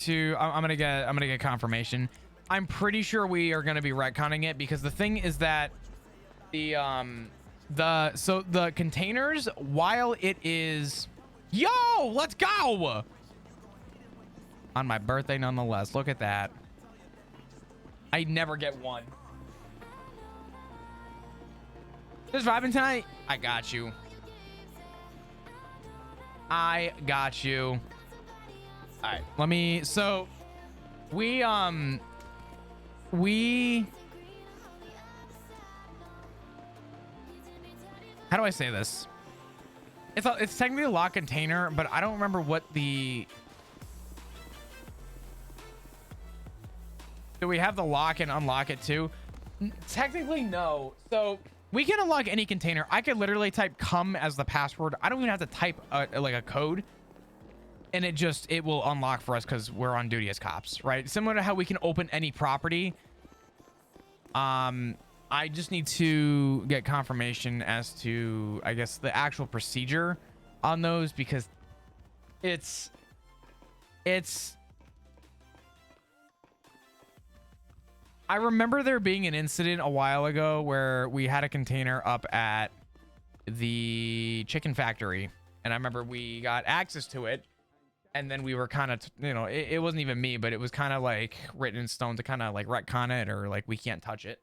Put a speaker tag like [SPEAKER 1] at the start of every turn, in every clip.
[SPEAKER 1] I'm gonna get confirmation. I'm pretty sure we are gonna be retconning it because the thing is that the containers, while it is, yo, let's go on my birthday nonetheless. Look at that. I never get one. Just vibing tonight. I got you. I got you. All right, let me, so we how do I say this? It's technically a lock container, but I don't remember what the, do we have the lock and unlock it too? Technically no. So we can unlock any container. I could literally type "come" as the password. I don't even have to type like a code, and it will unlock for us because we're on duty as cops, right? Similar to how we can open any property. I just need to get confirmation as to, I guess, the actual procedure on those, because it's I remember there being an incident a while ago where we had a container up at the chicken factory, and I remember we got access to it, and then we were kind of, it wasn't even me, but it was kind of like written in stone to kind of like retcon it, or like we can't touch it.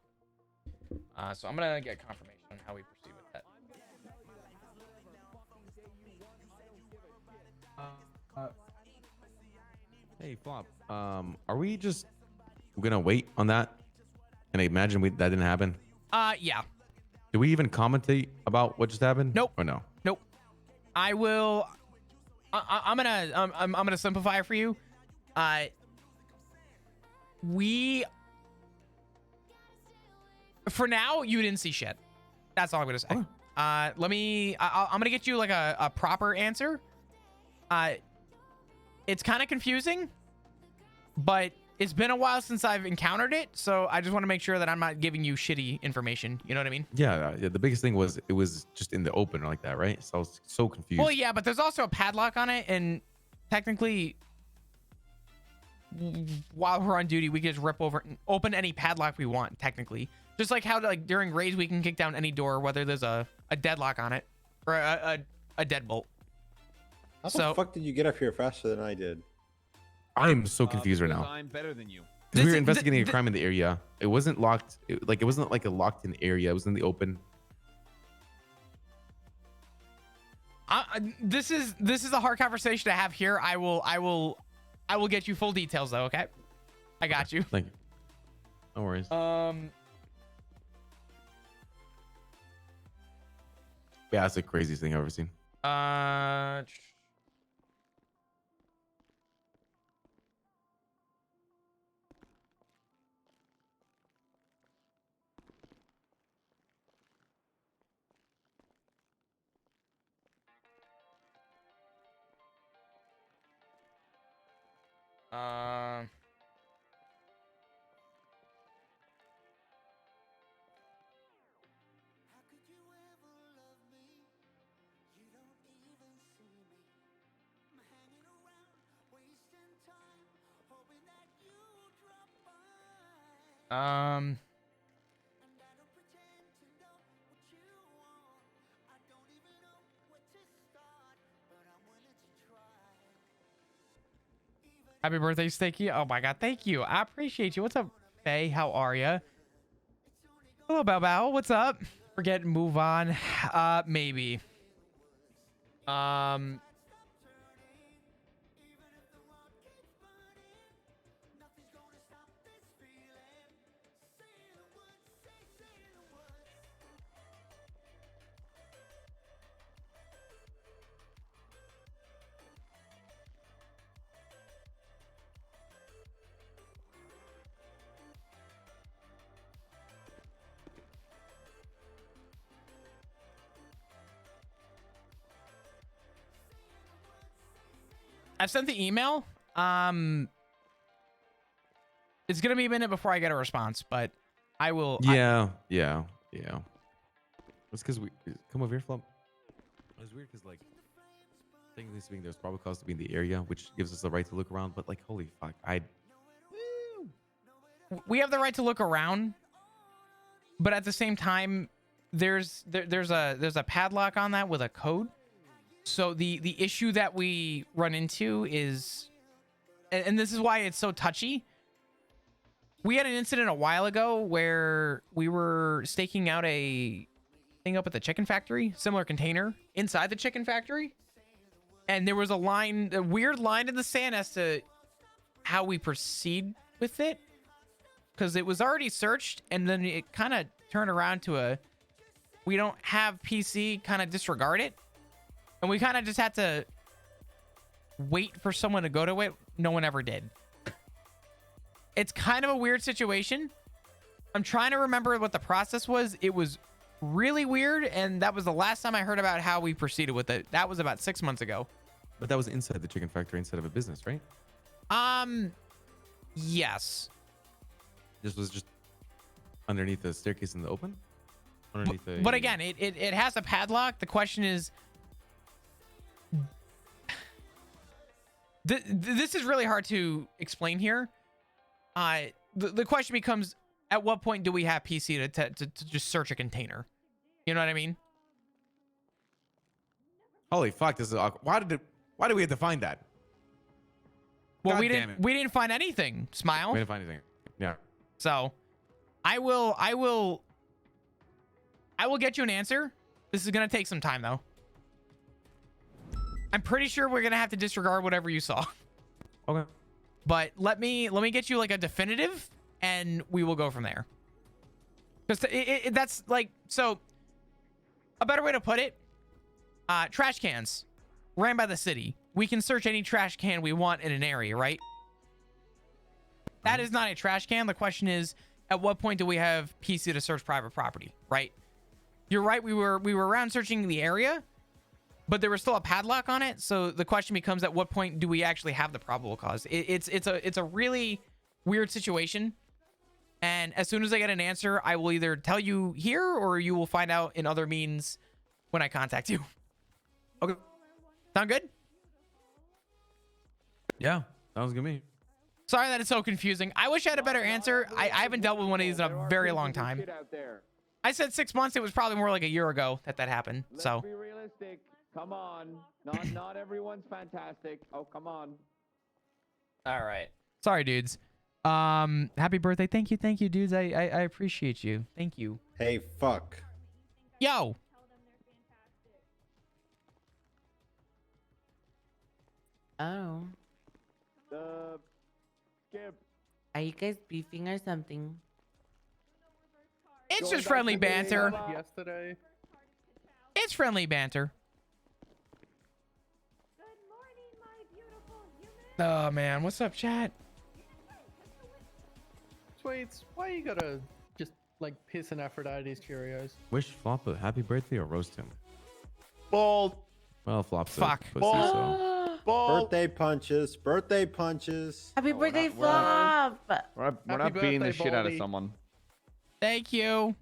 [SPEAKER 1] So I'm gonna get confirmation on how we proceed with that.
[SPEAKER 2] Hey, Flop. Are we just gonna wait on that? And I imagine that didn't happen.
[SPEAKER 1] Yeah.
[SPEAKER 2] Do we even commentate about what just happened?
[SPEAKER 1] Nope.
[SPEAKER 2] Or no?
[SPEAKER 1] Nope. I will. I'm gonna simplify it for you. We, for now, you didn't see shit. That's all I'm gonna say.
[SPEAKER 2] Oh.
[SPEAKER 1] I'm gonna get you like a proper answer. It's kind of confusing, but it's been a while since I've encountered it, so I just want to make sure that I'm not giving you shitty information. You know what I mean?
[SPEAKER 2] Yeah. The biggest thing was it was just in the open like that, right? So I was so confused.
[SPEAKER 1] Well, yeah, but there's also a padlock on it, and technically, while we're on duty, we can just rip over, open any padlock we want. Technically, just like how like during raids we can kick down any door, whether there's a deadlock on it or a deadbolt.
[SPEAKER 3] How the fuck did you get up here faster than I did?
[SPEAKER 2] I'm so confused right now.
[SPEAKER 4] I'm better than you.
[SPEAKER 2] Because we were investigating a crime in the area. It wasn't locked. It wasn't like a locked-in area. It was in the open.
[SPEAKER 1] This is a hard conversation to have here. I will get you full details though. Okay, I got you.
[SPEAKER 2] Thank you. No worries. Yeah, that's the craziest thing I've ever seen.
[SPEAKER 1] Happy birthday, Sticky. Oh my god, thank you. I appreciate you. What's up, Faye? How are you? Hello, Bow Bow. What's up? Forget and move on. Maybe. I've sent the email. It's gonna be a minute before I get a response, but I will.
[SPEAKER 2] Yeah. It's because we come over here, Flop. It's weird because like technically speaking, there's probable cause to be in the area, which gives us the right to look around. But like, holy fuck,
[SPEAKER 1] We have the right to look around, but at the same time, there's a padlock on that with a code. So the issue that we run into is, and this is why it's so touchy. We had an incident a while ago where we were staking out a thing up at the chicken factory, similar container inside the chicken factory. And there was a weird line in the sand as to how we proceed with it. Because it was already searched, and then it kind of turned around to we don't have PC, kind of disregard it. And we kind of just had to wait for someone to go to it. No one ever did. It's kind of a weird situation. I'm trying to remember what the process was. It was really weird, and that was the last time I heard about how we proceeded with it. That was about 6 months ago.
[SPEAKER 2] but that was inside the chicken factory instead of a business, right?
[SPEAKER 1] Yes.
[SPEAKER 2] This was just underneath the staircase in the open.
[SPEAKER 1] But again, it has a padlock. The question is, this is really hard to explain here. The question becomes, at what point do we have PC to just search a container? You know what I mean?
[SPEAKER 2] Holy fuck! This is awkward. Why did we have to find that?
[SPEAKER 1] Well,
[SPEAKER 2] God
[SPEAKER 1] we
[SPEAKER 2] damn it.
[SPEAKER 1] didn't find anything. Smile.
[SPEAKER 2] We didn't find anything. Yeah.
[SPEAKER 1] So, I will get you an answer. This is gonna take some time though. I'm pretty sure we're gonna have to disregard whatever you saw.
[SPEAKER 2] Okay.
[SPEAKER 1] But let me get you like a definitive, and we will go from there. Because that's like, so a better way to put it, trash cans ran by the city. We can search any trash can we want in an area, right? That is not a trash can. The question is, at what point do we have PC to search private property, right? You're right. We were around searching the area, but there was still a padlock on it. So the question becomes, at what point do we actually have the probable cause? It's a really weird situation. And as soon as I get an answer, I will either tell you here, or you will find out in other means when I contact you.
[SPEAKER 2] Okay.
[SPEAKER 1] Sound good?
[SPEAKER 2] Yeah. Sounds good to me.
[SPEAKER 1] Sorry that it's so confusing. I wish I had a better answer. I haven't dealt with one of these in a very long time. I said 6 months. It was probably more like a year ago that happened. So.
[SPEAKER 4] Let's be realistic. Come on. Not everyone's fantastic. Oh, come on.
[SPEAKER 1] All right. Sorry, dudes. Happy birthday. Thank you, dudes. I appreciate you. Thank you.
[SPEAKER 3] Hey, fuck.
[SPEAKER 1] Yo.
[SPEAKER 5] Oh,
[SPEAKER 4] Skip.
[SPEAKER 5] are you guys beefing or something?
[SPEAKER 1] It's
[SPEAKER 4] Going
[SPEAKER 1] just
[SPEAKER 4] back
[SPEAKER 1] friendly
[SPEAKER 4] to the
[SPEAKER 1] banter.
[SPEAKER 4] Yesterday.
[SPEAKER 1] It's friendly banter. Oh man, what's up, chat?
[SPEAKER 6] Sweets, why you gotta just like piss in Aphrodite's Cheerios?
[SPEAKER 2] Wish Flop a happy birthday or roast him.
[SPEAKER 4] Bold.
[SPEAKER 2] Well, Flop's
[SPEAKER 1] Fuck.
[SPEAKER 2] a pussy, so.
[SPEAKER 4] Bold.
[SPEAKER 3] Birthday punches. Birthday punches.
[SPEAKER 5] Happy birthday, Flop!
[SPEAKER 4] We're not
[SPEAKER 6] Happy
[SPEAKER 4] beating the
[SPEAKER 6] birthday,
[SPEAKER 4] shit out of
[SPEAKER 6] Baldy.
[SPEAKER 4] someone.
[SPEAKER 1] Thank you.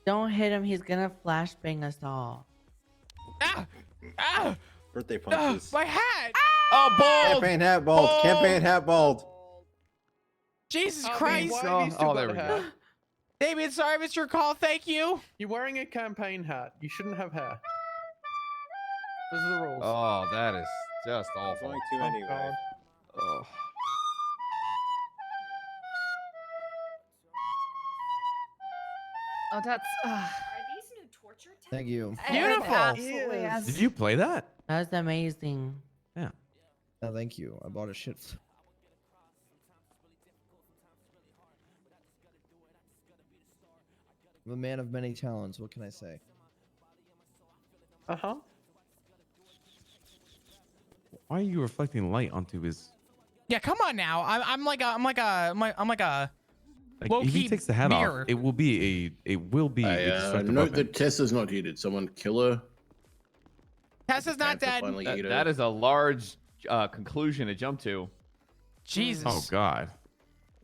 [SPEAKER 5] Don't hit him. He's gonna flashbang us all.
[SPEAKER 1] Ah! Ah!
[SPEAKER 3] Birthday
[SPEAKER 1] Ah!
[SPEAKER 3] punches.
[SPEAKER 1] My hat!
[SPEAKER 4] Oh, bold.
[SPEAKER 3] Campaign hat bald.
[SPEAKER 4] Bald.
[SPEAKER 3] Campaign hat bald.
[SPEAKER 1] Jesus
[SPEAKER 6] I mean,
[SPEAKER 1] Christ!
[SPEAKER 6] why have you still
[SPEAKER 4] there
[SPEAKER 6] got
[SPEAKER 4] we
[SPEAKER 6] hair?
[SPEAKER 4] go.
[SPEAKER 1] Damien, sorry I missed your call. Thank you.
[SPEAKER 6] You're wearing a campaign hat. You shouldn't have hair. Those are the rules.
[SPEAKER 4] Oh, that is just
[SPEAKER 3] I'm
[SPEAKER 4] awful.
[SPEAKER 3] going to
[SPEAKER 6] Oh,
[SPEAKER 3] anyway.
[SPEAKER 6] God.
[SPEAKER 4] Oh.
[SPEAKER 7] Oh, that's.
[SPEAKER 8] Are these new torture techniques?
[SPEAKER 9] Thank you.
[SPEAKER 1] Beautiful.
[SPEAKER 7] Absolutely.
[SPEAKER 6] Yes.
[SPEAKER 2] Did you play that?
[SPEAKER 5] That was amazing.
[SPEAKER 2] Yeah.
[SPEAKER 9] Oh, thank you. I bought a shit. I'm a man of many talents. What can I say?
[SPEAKER 6] Uh-huh.
[SPEAKER 2] Why are you reflecting light onto his?
[SPEAKER 1] Yeah, come on now. I'm like a
[SPEAKER 2] Like, if
[SPEAKER 1] low-key
[SPEAKER 2] he takes the hat
[SPEAKER 1] mirror.
[SPEAKER 2] off, it will be a destructive
[SPEAKER 10] Note
[SPEAKER 2] weapon.
[SPEAKER 10] that Tessa's not heated. Someone kill her.
[SPEAKER 1] Tessa's not
[SPEAKER 10] Panther
[SPEAKER 1] dead.
[SPEAKER 10] finally eat her.
[SPEAKER 4] That is a large conclusion to jump to.
[SPEAKER 1] Jesus.
[SPEAKER 2] Oh God.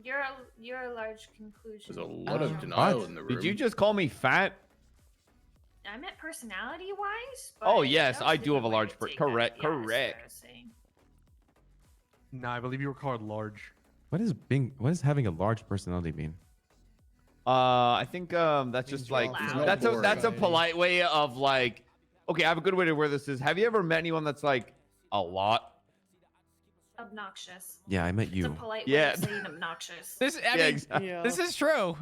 [SPEAKER 8] You're a large conclusion.
[SPEAKER 10] There's a lot
[SPEAKER 5] Oh.
[SPEAKER 10] of denial
[SPEAKER 2] What?
[SPEAKER 10] in the room.
[SPEAKER 4] Did you just call me fat?
[SPEAKER 8] I meant personality-wise.
[SPEAKER 7] Oh,
[SPEAKER 8] but
[SPEAKER 7] yes,
[SPEAKER 8] that was
[SPEAKER 7] I
[SPEAKER 8] a
[SPEAKER 7] do have a
[SPEAKER 8] different way
[SPEAKER 7] large
[SPEAKER 8] to
[SPEAKER 7] per-
[SPEAKER 8] take that.
[SPEAKER 7] correct,
[SPEAKER 8] Yeah, that's what I
[SPEAKER 7] correct.
[SPEAKER 8] was saying.
[SPEAKER 6] No, I believe you were called large.
[SPEAKER 2] What is having a large personality mean?
[SPEAKER 7] I think that's
[SPEAKER 9] Means
[SPEAKER 7] just
[SPEAKER 9] you're
[SPEAKER 7] like
[SPEAKER 8] all
[SPEAKER 7] that's a
[SPEAKER 8] boring.
[SPEAKER 7] that's a
[SPEAKER 9] Society.
[SPEAKER 7] polite way of like, okay, I have a good way to where this is. Have you ever met anyone that's like a lot?
[SPEAKER 8] Obnoxious.
[SPEAKER 2] Yeah, I met
[SPEAKER 8] It's a
[SPEAKER 2] you.
[SPEAKER 8] polite
[SPEAKER 7] Yeah.
[SPEAKER 8] way of saying obnoxious.
[SPEAKER 1] This, I
[SPEAKER 7] Yeah,
[SPEAKER 1] mean,
[SPEAKER 7] exactly.
[SPEAKER 6] Yeah.
[SPEAKER 1] this is true.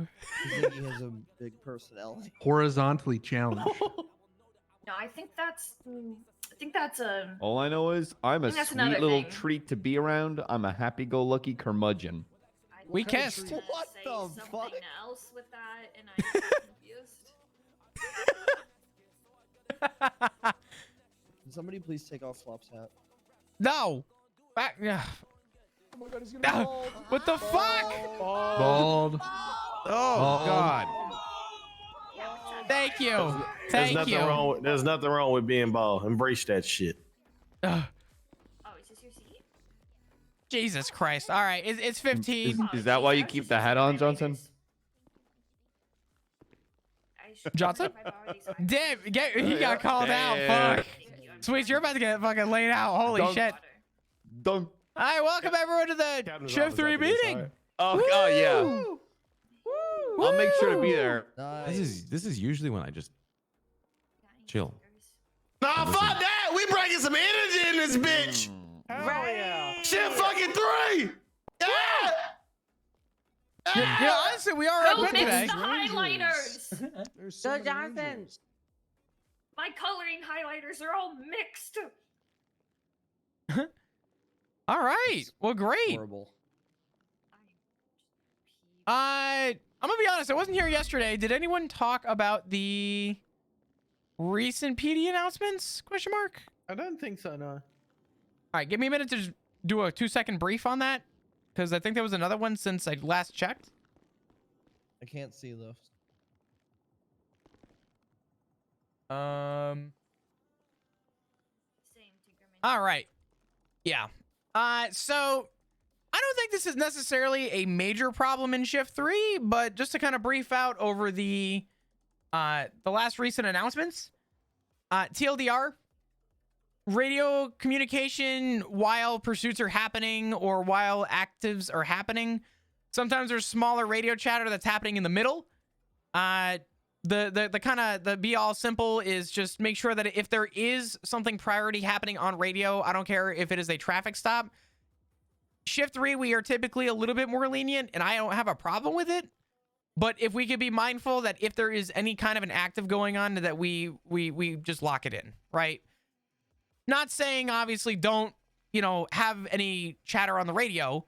[SPEAKER 9] You think he has a big personality?
[SPEAKER 6] Horizontally challenged.
[SPEAKER 8] No, I think that's a.
[SPEAKER 7] All I know is I'm a
[SPEAKER 8] think that's
[SPEAKER 7] sweet
[SPEAKER 8] another
[SPEAKER 7] little
[SPEAKER 8] thing.
[SPEAKER 7] treat to be around. I'm a happy-go-lucky curmudgeon.
[SPEAKER 8] I
[SPEAKER 1] We
[SPEAKER 8] was gonna
[SPEAKER 1] kissed.
[SPEAKER 8] say
[SPEAKER 9] What the
[SPEAKER 8] something
[SPEAKER 9] fuck?
[SPEAKER 8] else with that, and I got confused.
[SPEAKER 9] Can somebody please take off Flop's hat?
[SPEAKER 1] No. Back. Yeah.
[SPEAKER 9] Oh my god, he's gonna
[SPEAKER 1] What the fuck?
[SPEAKER 6] Bald.
[SPEAKER 1] Oh God. Thank you. Thank you.
[SPEAKER 11] There's nothing wrong with being bald. Embrace that shit.
[SPEAKER 1] Ugh.
[SPEAKER 8] Oh, is this your seat?
[SPEAKER 1] Jesus Christ. All right. It's 15.
[SPEAKER 7] Is that why you keep the hat on, Johnson?
[SPEAKER 1] Johnson? Damn, he got called out. Fuck. Sweet, you're about to get fucking laid out. Holy
[SPEAKER 7] Don't-
[SPEAKER 1] shit.
[SPEAKER 7] Don't.
[SPEAKER 1] All right, welcome everyone to the
[SPEAKER 11] Captain's
[SPEAKER 1] Shift
[SPEAKER 11] office
[SPEAKER 1] 3
[SPEAKER 11] after this,
[SPEAKER 1] meeting.
[SPEAKER 11] alright?
[SPEAKER 7] Oh yeah.
[SPEAKER 1] Woo!
[SPEAKER 7] I'll make sure to be
[SPEAKER 1] Woo!
[SPEAKER 7] there.
[SPEAKER 2] This is usually when I just chill.
[SPEAKER 11] Nah,
[SPEAKER 2] Listen.
[SPEAKER 11] fuck that. We bringing some energy in this bitch.
[SPEAKER 6] Hell yeah.
[SPEAKER 11] Shit, fucking 3. Yeah.
[SPEAKER 1] Yeah, honestly, we are
[SPEAKER 8] Who
[SPEAKER 1] up today.
[SPEAKER 8] mixed the highlighters?
[SPEAKER 9] There's so
[SPEAKER 5] Go
[SPEAKER 9] many
[SPEAKER 5] Johnson.
[SPEAKER 9] rangers.
[SPEAKER 8] My coloring highlighters are all mixed.
[SPEAKER 1] All right. Well, great.
[SPEAKER 9] Horrible.
[SPEAKER 1] I'm gonna be honest. I wasn't here yesterday. Did anyone talk about the recent PD announcements? Question mark.
[SPEAKER 6] I don't think so, no.
[SPEAKER 1] All right, give me a minute to just do a 2-second brief on that, because I think there was another one since I last checked.
[SPEAKER 9] I can't see those.
[SPEAKER 1] All right. Yeah. So I don't think this is necessarily a major problem in Shift 3, but just to kind of brief out over the last recent announcements. TLDR, radio communication while pursuits are happening or while actives are happening. Sometimes there's smaller radio chatter that's happening in the middle. The kind of the be all simple is just make sure that if there is something priority happening on radio, I don't care if it is a traffic stop. Shift 3, we are typically a little bit more lenient, and I don't have a problem with it. But if we could be mindful that if there is any kind of an active going on, that we just lock it in, right? Not saying obviously don't, have any chatter on the radio,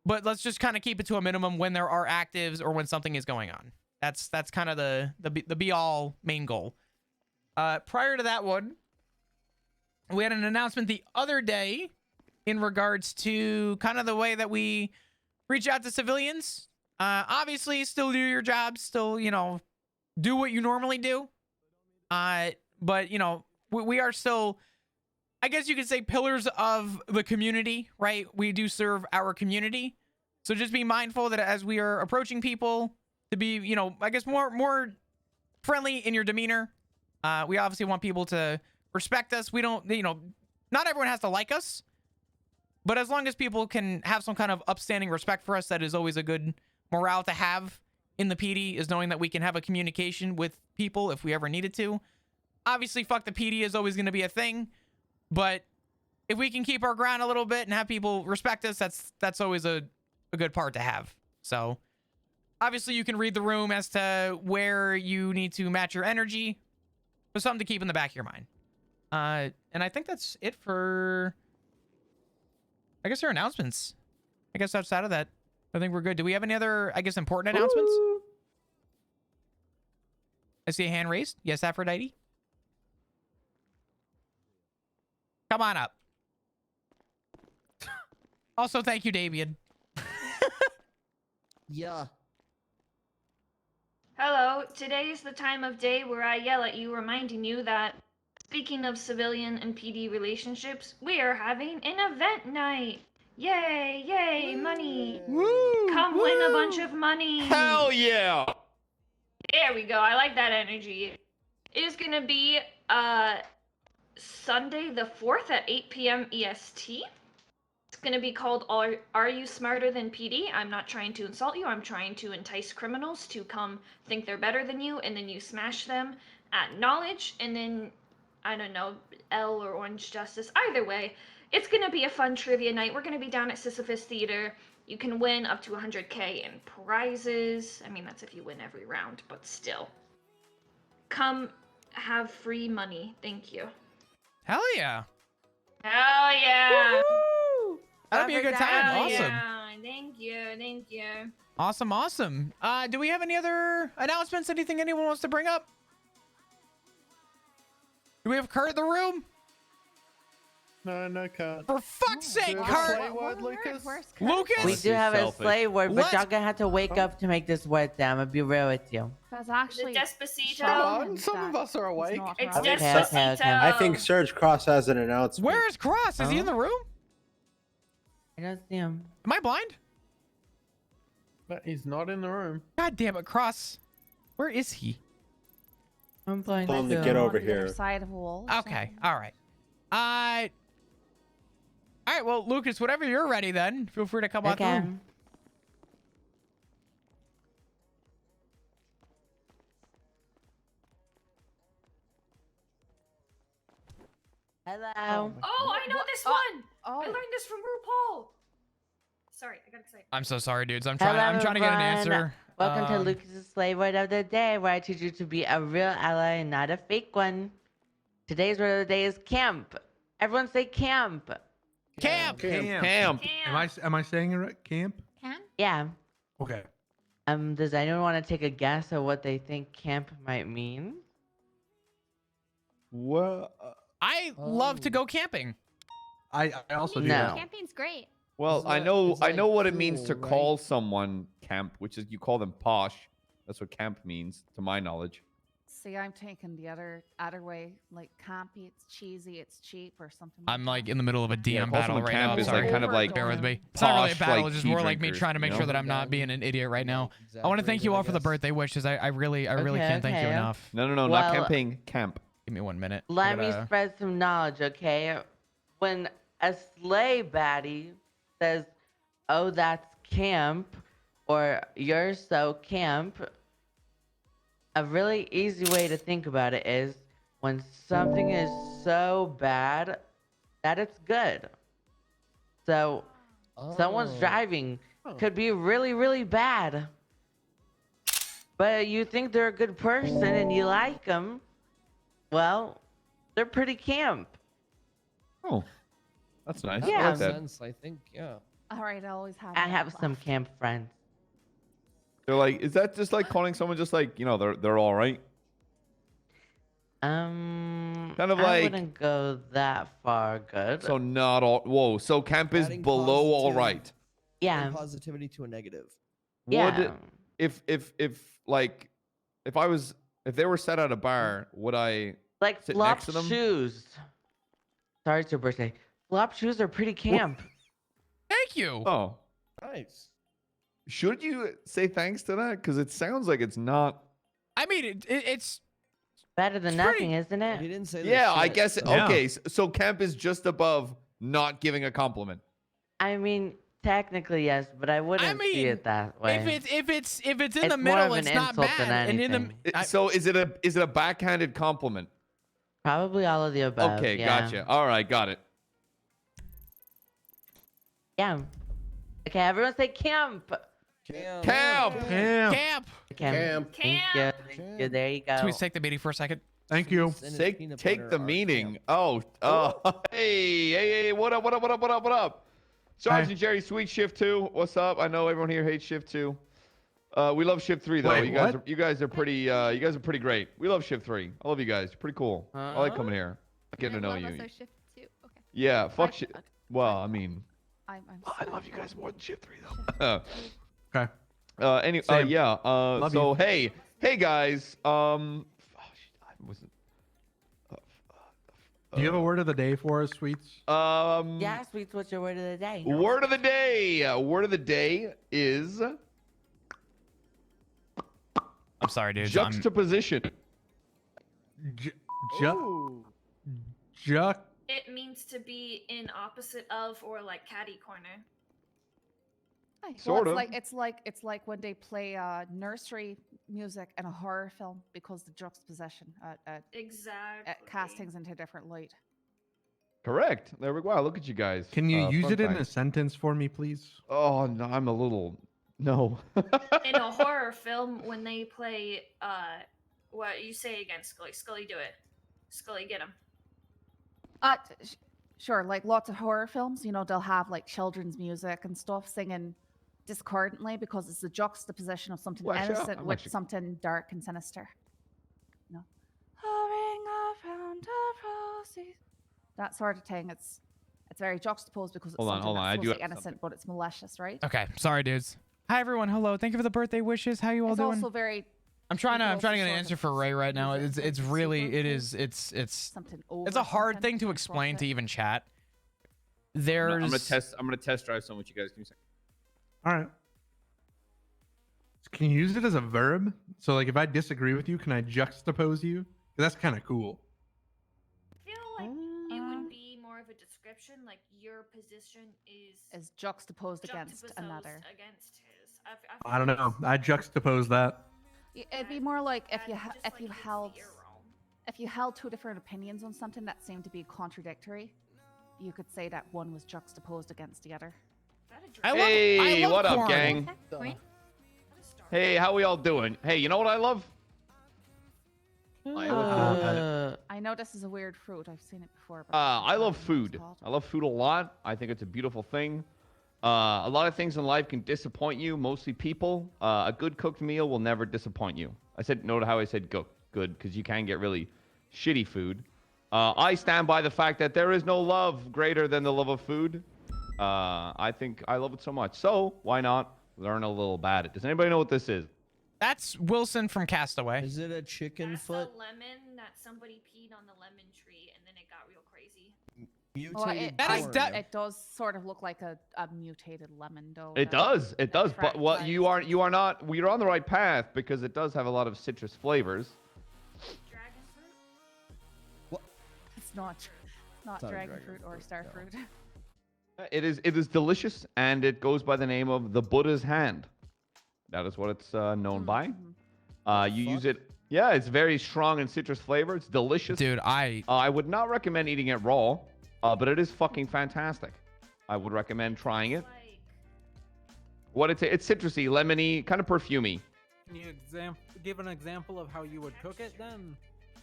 [SPEAKER 1] but let's just kind of keep it to a minimum when there are actives or when something is going on. That's kind of the be all main goal. Prior to that one, we had an announcement the other day in regards to kind of the way that we reach out to civilians. Obviously, still do your job, still, do what you normally do. But, we are still, I guess you could say, pillars of the community, right? We do serve our community. So just be mindful that as we are approaching people to be, I guess more friendly in your demeanor. We obviously want people to respect us. We don't, not everyone has to like us. But as long as people can have some kind of upstanding respect for us, that is always a good morale to have in the PD, is knowing that we can have a communication with people if we ever needed to. Obviously, fuck the PD is always going to be a thing. But if we can keep our ground a little bit and have people respect us, that's always a good part to have. So obviously you can read the room as to where you need to match your energy, but something to keep in the back of your mind. And I think that's it for, I guess, our announcements. I guess outside of that, I think we're good. Do we have any other, I guess, important announcements? I see a hand raised. Yes, Aphrodite. Come on up. Also, thank you, Davian.
[SPEAKER 9] Yeah.
[SPEAKER 8] Hello, today is the time of day where I yell at you, reminding you that, speaking of civilian and PD relationships, we are having an event night. Yay, yay, money.
[SPEAKER 7] Woo!
[SPEAKER 8] Come win a bunch of money.
[SPEAKER 7] Hell yeah!
[SPEAKER 8] There we go, I like that energy. It is gonna be Sunday the 4th at 8 p.m. EST. It's gonna be called Are You Smarter Than PD? I'm not trying to insult you. I'm trying to entice criminals to come think they're better than you, and then you smash them at knowledge, and then I don't know, L or Orange Justice. Either way, it's gonna be a fun trivia night. We're gonna be down at Sisyphus Theater. You can win up to 100K in prizes. I mean, that's if you win every round, but still. Come have free money. Thank you.
[SPEAKER 1] Hell yeah.
[SPEAKER 8] Hell yeah.
[SPEAKER 1] Woo! That'd be a good time.
[SPEAKER 8] Hell
[SPEAKER 1] Awesome.
[SPEAKER 8] yeah. Thank you. Thank you.
[SPEAKER 1] Awesome. Awesome. Do we have any other announcements? Anything anyone wants to bring up? Do we have Kurt in the room?
[SPEAKER 6] No, Kurt.
[SPEAKER 1] For fuck's sake,
[SPEAKER 6] Do
[SPEAKER 1] Kurt!
[SPEAKER 6] Slay word, Lucas?
[SPEAKER 1] Lucas!
[SPEAKER 5] We do have a slave word, but
[SPEAKER 1] Let's-
[SPEAKER 5] y'all gonna have to wake up to make this word down. I'm gonna be real with you.
[SPEAKER 12] That's
[SPEAKER 8] Is it
[SPEAKER 12] actually
[SPEAKER 8] Despacito?
[SPEAKER 6] Come on, some of us are awake.
[SPEAKER 8] It's
[SPEAKER 5] Okay,
[SPEAKER 8] Despacito.
[SPEAKER 5] okay.
[SPEAKER 3] I think Surge Cross has an announcement.
[SPEAKER 1] Where is Cross? Is he in the room?
[SPEAKER 5] I don't see him.
[SPEAKER 1] Am I blind?
[SPEAKER 6] But he's not in the room.
[SPEAKER 1] God damn it, Cross. Where is he?
[SPEAKER 5] I'm blind.
[SPEAKER 3] Tell him to
[SPEAKER 5] too.
[SPEAKER 3] get
[SPEAKER 12] on
[SPEAKER 3] over
[SPEAKER 12] the
[SPEAKER 3] here.
[SPEAKER 12] other side of a wall.
[SPEAKER 1] Okay. All right. All right. Well, Lucas, whenever you're ready, then feel free to come out the
[SPEAKER 5] Okay.
[SPEAKER 1] room.
[SPEAKER 5] Hello.
[SPEAKER 8] Oh, I know this one.
[SPEAKER 12] Oh.
[SPEAKER 8] I learned this from RuPaul. Sorry, I got excited.
[SPEAKER 1] I'm so sorry, dudes. I'm
[SPEAKER 5] Hello,
[SPEAKER 1] trying to get an
[SPEAKER 5] everyone.
[SPEAKER 1] answer.
[SPEAKER 5] Welcome to Lucas's slave word of the day, where I teach you to be a real ally and not a fake one. Today's word of the day is camp. Everyone say camp.
[SPEAKER 1] Camp.
[SPEAKER 7] Camp.
[SPEAKER 13] Am I saying it right? Camp?
[SPEAKER 5] Yeah.
[SPEAKER 13] Okay.
[SPEAKER 5] Does anyone want to take a guess at what they think camp might mean?
[SPEAKER 3] Well,
[SPEAKER 1] I love to go camping.
[SPEAKER 13] I also do
[SPEAKER 5] No.
[SPEAKER 13] that.
[SPEAKER 12] Camping's great.
[SPEAKER 7] Well,
[SPEAKER 9] Isn't
[SPEAKER 7] I
[SPEAKER 9] that-
[SPEAKER 7] know
[SPEAKER 9] it's
[SPEAKER 7] I
[SPEAKER 9] like
[SPEAKER 7] know what it means to
[SPEAKER 9] cool,
[SPEAKER 7] call
[SPEAKER 9] right?
[SPEAKER 7] someone camp, which is you call them posh. That's what camp means, to my knowledge.
[SPEAKER 12] See, I'm taking the other way, like campy. It's cheesy. It's cheap or something.
[SPEAKER 1] I'm like in the middle of a DM
[SPEAKER 7] call
[SPEAKER 1] battle
[SPEAKER 7] someone
[SPEAKER 1] right
[SPEAKER 7] camp
[SPEAKER 1] now.
[SPEAKER 7] is
[SPEAKER 1] Sorry.
[SPEAKER 7] like kind of like
[SPEAKER 1] Bear with me. It's not really a
[SPEAKER 7] posh,
[SPEAKER 1] battle.
[SPEAKER 7] like,
[SPEAKER 1] It's just
[SPEAKER 7] tea
[SPEAKER 1] more like me
[SPEAKER 7] drinkers,
[SPEAKER 1] trying to make
[SPEAKER 7] you
[SPEAKER 1] sure
[SPEAKER 7] know?
[SPEAKER 1] that I'm not being an idiot right now. I want to thank
[SPEAKER 9] Exaggerated,
[SPEAKER 1] you all
[SPEAKER 9] I
[SPEAKER 1] for the
[SPEAKER 9] guess.
[SPEAKER 1] birthday wishes. I really can't thank you
[SPEAKER 5] Okay.
[SPEAKER 1] enough.
[SPEAKER 7] No, not
[SPEAKER 5] Well-
[SPEAKER 7] camping, camp.
[SPEAKER 1] Give me 1 minute.
[SPEAKER 5] Let me
[SPEAKER 1] Gotta-
[SPEAKER 5] spread some knowledge, okay? When a sleigh baddie says, "Oh, that's camp," or "You're so camp," a really easy way to think about it is when something is so bad that it's good. So, someone's
[SPEAKER 9] Oh.
[SPEAKER 5] driving could be really, really bad, but you think they're a good person and you like them. Well, they're pretty camp.
[SPEAKER 7] Oh, that's nice.
[SPEAKER 9] That
[SPEAKER 5] Yeah.
[SPEAKER 9] makes
[SPEAKER 7] I like that.
[SPEAKER 9] sense. I think, yeah.
[SPEAKER 12] All right, I always have.
[SPEAKER 5] I
[SPEAKER 12] that
[SPEAKER 5] have some
[SPEAKER 12] left.
[SPEAKER 5] camp friends.
[SPEAKER 7] They're like, is that just like calling someone just like, they're all right?
[SPEAKER 5] Kind
[SPEAKER 7] of
[SPEAKER 5] I
[SPEAKER 7] like-
[SPEAKER 5] wouldn't go that far good.
[SPEAKER 7] So not all. Whoa. So camp is
[SPEAKER 9] Adding
[SPEAKER 7] below all
[SPEAKER 9] positive-
[SPEAKER 7] right.
[SPEAKER 5] yeah,
[SPEAKER 9] Adding positivity to a negative.
[SPEAKER 5] yeah.
[SPEAKER 7] Would if they were set at a bar, would I?
[SPEAKER 5] Like
[SPEAKER 7] sit
[SPEAKER 5] flop
[SPEAKER 7] next to them?
[SPEAKER 5] shoes. Sorry, it's your birthday. Flop shoes are pretty camp.
[SPEAKER 1] Thank you.
[SPEAKER 7] Oh,
[SPEAKER 9] Nice.
[SPEAKER 7] should you say thanks to that? Because it sounds like it's not.
[SPEAKER 1] I mean, it's
[SPEAKER 5] Better than
[SPEAKER 1] It's pretty-
[SPEAKER 5] nothing, isn't
[SPEAKER 9] He
[SPEAKER 5] it?
[SPEAKER 9] didn't say that.
[SPEAKER 7] Yeah, I
[SPEAKER 9] shit,
[SPEAKER 7] guess.
[SPEAKER 9] so-
[SPEAKER 13] Yeah.
[SPEAKER 7] Okay, so camp is just above not giving a compliment.
[SPEAKER 5] I mean, technically yes, but I wouldn't see
[SPEAKER 1] mean,
[SPEAKER 5] it that way.
[SPEAKER 1] if it's in
[SPEAKER 5] It's
[SPEAKER 1] the
[SPEAKER 5] more
[SPEAKER 1] middle,
[SPEAKER 5] of
[SPEAKER 1] it's
[SPEAKER 5] an
[SPEAKER 1] not
[SPEAKER 5] insult
[SPEAKER 1] bad.
[SPEAKER 5] than
[SPEAKER 1] And in the
[SPEAKER 5] anything.
[SPEAKER 7] So is it a backhanded compliment?
[SPEAKER 5] Probably all of the above.
[SPEAKER 7] Okay,
[SPEAKER 5] yeah.
[SPEAKER 7] gotcha. All right, got it.
[SPEAKER 5] Yeah. Okay, everyone say camp.
[SPEAKER 7] Camp.
[SPEAKER 1] camp.
[SPEAKER 5] Camp.
[SPEAKER 8] Camp.
[SPEAKER 5] Thank you. Thank you. There you go.
[SPEAKER 1] Please take the meeting for a second.
[SPEAKER 13] Thank you.
[SPEAKER 9] Sweets and his
[SPEAKER 7] Take
[SPEAKER 9] peanut
[SPEAKER 7] take
[SPEAKER 9] butter
[SPEAKER 7] the
[SPEAKER 9] are
[SPEAKER 7] meeting.
[SPEAKER 9] camp.
[SPEAKER 7] Hey, what up? Sergeant Jerry, sweet shift 2. What's up? I know everyone here hates shift 2. We love shift 3 though.
[SPEAKER 13] Wait,
[SPEAKER 7] you guys are pretty great. We love shift 3. I love you guys. You're pretty cool. I like coming here. Getting to know you.
[SPEAKER 12] Shift too. Okay.
[SPEAKER 7] Yeah, fuck
[SPEAKER 12] I-
[SPEAKER 7] shit.
[SPEAKER 12] okay.
[SPEAKER 7] Well, I mean,
[SPEAKER 12] I'm
[SPEAKER 7] I love you guys more than shift 3 though.
[SPEAKER 13] Okay.
[SPEAKER 7] Anyway,
[SPEAKER 13] Same.
[SPEAKER 7] yeah.
[SPEAKER 13] Love
[SPEAKER 7] So
[SPEAKER 13] you.
[SPEAKER 7] hey guys. Oh, shit, I wasn't.
[SPEAKER 13] Do you have a word of the day for us, Sweets?
[SPEAKER 5] Yeah, Sweets, what's your word of the day?
[SPEAKER 7] Word of the day. Word of the day is
[SPEAKER 1] I'm sorry, dude.
[SPEAKER 7] juxtaposition.
[SPEAKER 8] It means to be in opposite of or like catty corner.
[SPEAKER 12] Well,
[SPEAKER 7] Sort of.
[SPEAKER 12] It's like when they play nursery music in a horror film because the juxtaposition
[SPEAKER 8] Exactly.
[SPEAKER 12] casts things into a different light.
[SPEAKER 7] Correct. There we go. Wow, look at you guys.
[SPEAKER 13] Can you use
[SPEAKER 7] fun
[SPEAKER 13] it in a
[SPEAKER 7] fact.
[SPEAKER 13] sentence for me, please?
[SPEAKER 7] Oh no, I'm a little no.
[SPEAKER 8] In a horror film, when they play, what you say again, Scully? Scully, do it. Scully, get him.
[SPEAKER 12] Sure, like lots of horror films, you know, they'll have like children's music and stuff singing discordantly because it's the juxtaposition of something
[SPEAKER 7] Well, actually,
[SPEAKER 12] innocent
[SPEAKER 7] I'm
[SPEAKER 12] with
[SPEAKER 7] actually-
[SPEAKER 12] something dark and sinister. You know, hovering around the roses. That sort of thing. It's very juxtaposed because it's
[SPEAKER 7] Hold on,
[SPEAKER 12] something
[SPEAKER 7] hold on, I
[SPEAKER 12] that's
[SPEAKER 7] do
[SPEAKER 12] supposed to
[SPEAKER 7] have
[SPEAKER 12] be innocent, but it's malicious, right?
[SPEAKER 1] Okay, sorry, dudes. Hi, everyone. Hello. Thank you for the birthday wishes. How you all
[SPEAKER 12] It's
[SPEAKER 1] doing?
[SPEAKER 12] also very.
[SPEAKER 1] I'm trying to
[SPEAKER 12] also
[SPEAKER 1] get an
[SPEAKER 12] sort
[SPEAKER 1] answer
[SPEAKER 12] of
[SPEAKER 1] for Ray right now.
[SPEAKER 12] use it
[SPEAKER 1] It's
[SPEAKER 12] as a
[SPEAKER 1] really
[SPEAKER 12] superimposed
[SPEAKER 1] it's
[SPEAKER 12] something
[SPEAKER 1] it's
[SPEAKER 12] over
[SPEAKER 1] a hard
[SPEAKER 12] something
[SPEAKER 1] thing to
[SPEAKER 12] and
[SPEAKER 1] explain
[SPEAKER 12] swap
[SPEAKER 1] to
[SPEAKER 12] it.
[SPEAKER 1] even chat.
[SPEAKER 14] I'm
[SPEAKER 1] There's
[SPEAKER 14] gonna test drive some with you guys. Give me a second.
[SPEAKER 13] All right. Can you use it as a verb? So like if I disagree with you, can I juxtapose you? That's kind of cool.
[SPEAKER 8] I feel like it would be more of a description, like your position is
[SPEAKER 12] juxtaposed against
[SPEAKER 8] juxtaposed
[SPEAKER 12] another.
[SPEAKER 8] against his.
[SPEAKER 13] I don't know. I juxtapose that.
[SPEAKER 12] It'd be more like if you
[SPEAKER 8] just
[SPEAKER 12] if
[SPEAKER 8] like
[SPEAKER 12] you
[SPEAKER 8] his
[SPEAKER 12] held
[SPEAKER 8] ear roll.
[SPEAKER 12] if you held two different opinions on something that seemed to be contradictory, you could say that one was juxtaposed against the other.
[SPEAKER 7] Hey, what up,
[SPEAKER 1] corn.
[SPEAKER 7] gang? Hey, how we all doing? Hey, you know what I love?
[SPEAKER 12] I know this is a weird fruit. I've seen it before. But
[SPEAKER 7] I love food. I love food a lot. I think it's a beautiful thing. A lot of things in life can disappoint you, mostly people. A good cooked meal will never disappoint you. I said, note how I said good, because you can get really shitty food. I stand by the fact that there is no love greater than the love of food. I think I love it so much. So why not learn a little about it? Does anybody know what this is?
[SPEAKER 1] That's Wilson from Castaway.
[SPEAKER 9] Is it a chicken
[SPEAKER 8] That's
[SPEAKER 9] foot?
[SPEAKER 8] the lemon that somebody peed on the lemon tree and then it got real crazy.
[SPEAKER 9] Mutated
[SPEAKER 12] it does sort of look like a mutated lemon, though.
[SPEAKER 7] It does. It does. But what you're on the right path because it does have a lot of citrus flavors.
[SPEAKER 8] Dragon fruit?
[SPEAKER 12] It's not
[SPEAKER 9] not
[SPEAKER 12] dragon
[SPEAKER 9] dragon
[SPEAKER 12] fruit or star fruit.
[SPEAKER 7] It is delicious, and it goes by the name of the Buddha's hand. That is what it's known by. You use it. Yeah, it's very strong in citrus flavor. It's delicious.
[SPEAKER 1] Dude,
[SPEAKER 7] I would not recommend eating it raw, but it is fucking fantastic. I would recommend trying it. What it's citrusy, lemony, kind of perfumey.
[SPEAKER 15] Can you give an example of how you would cook it then?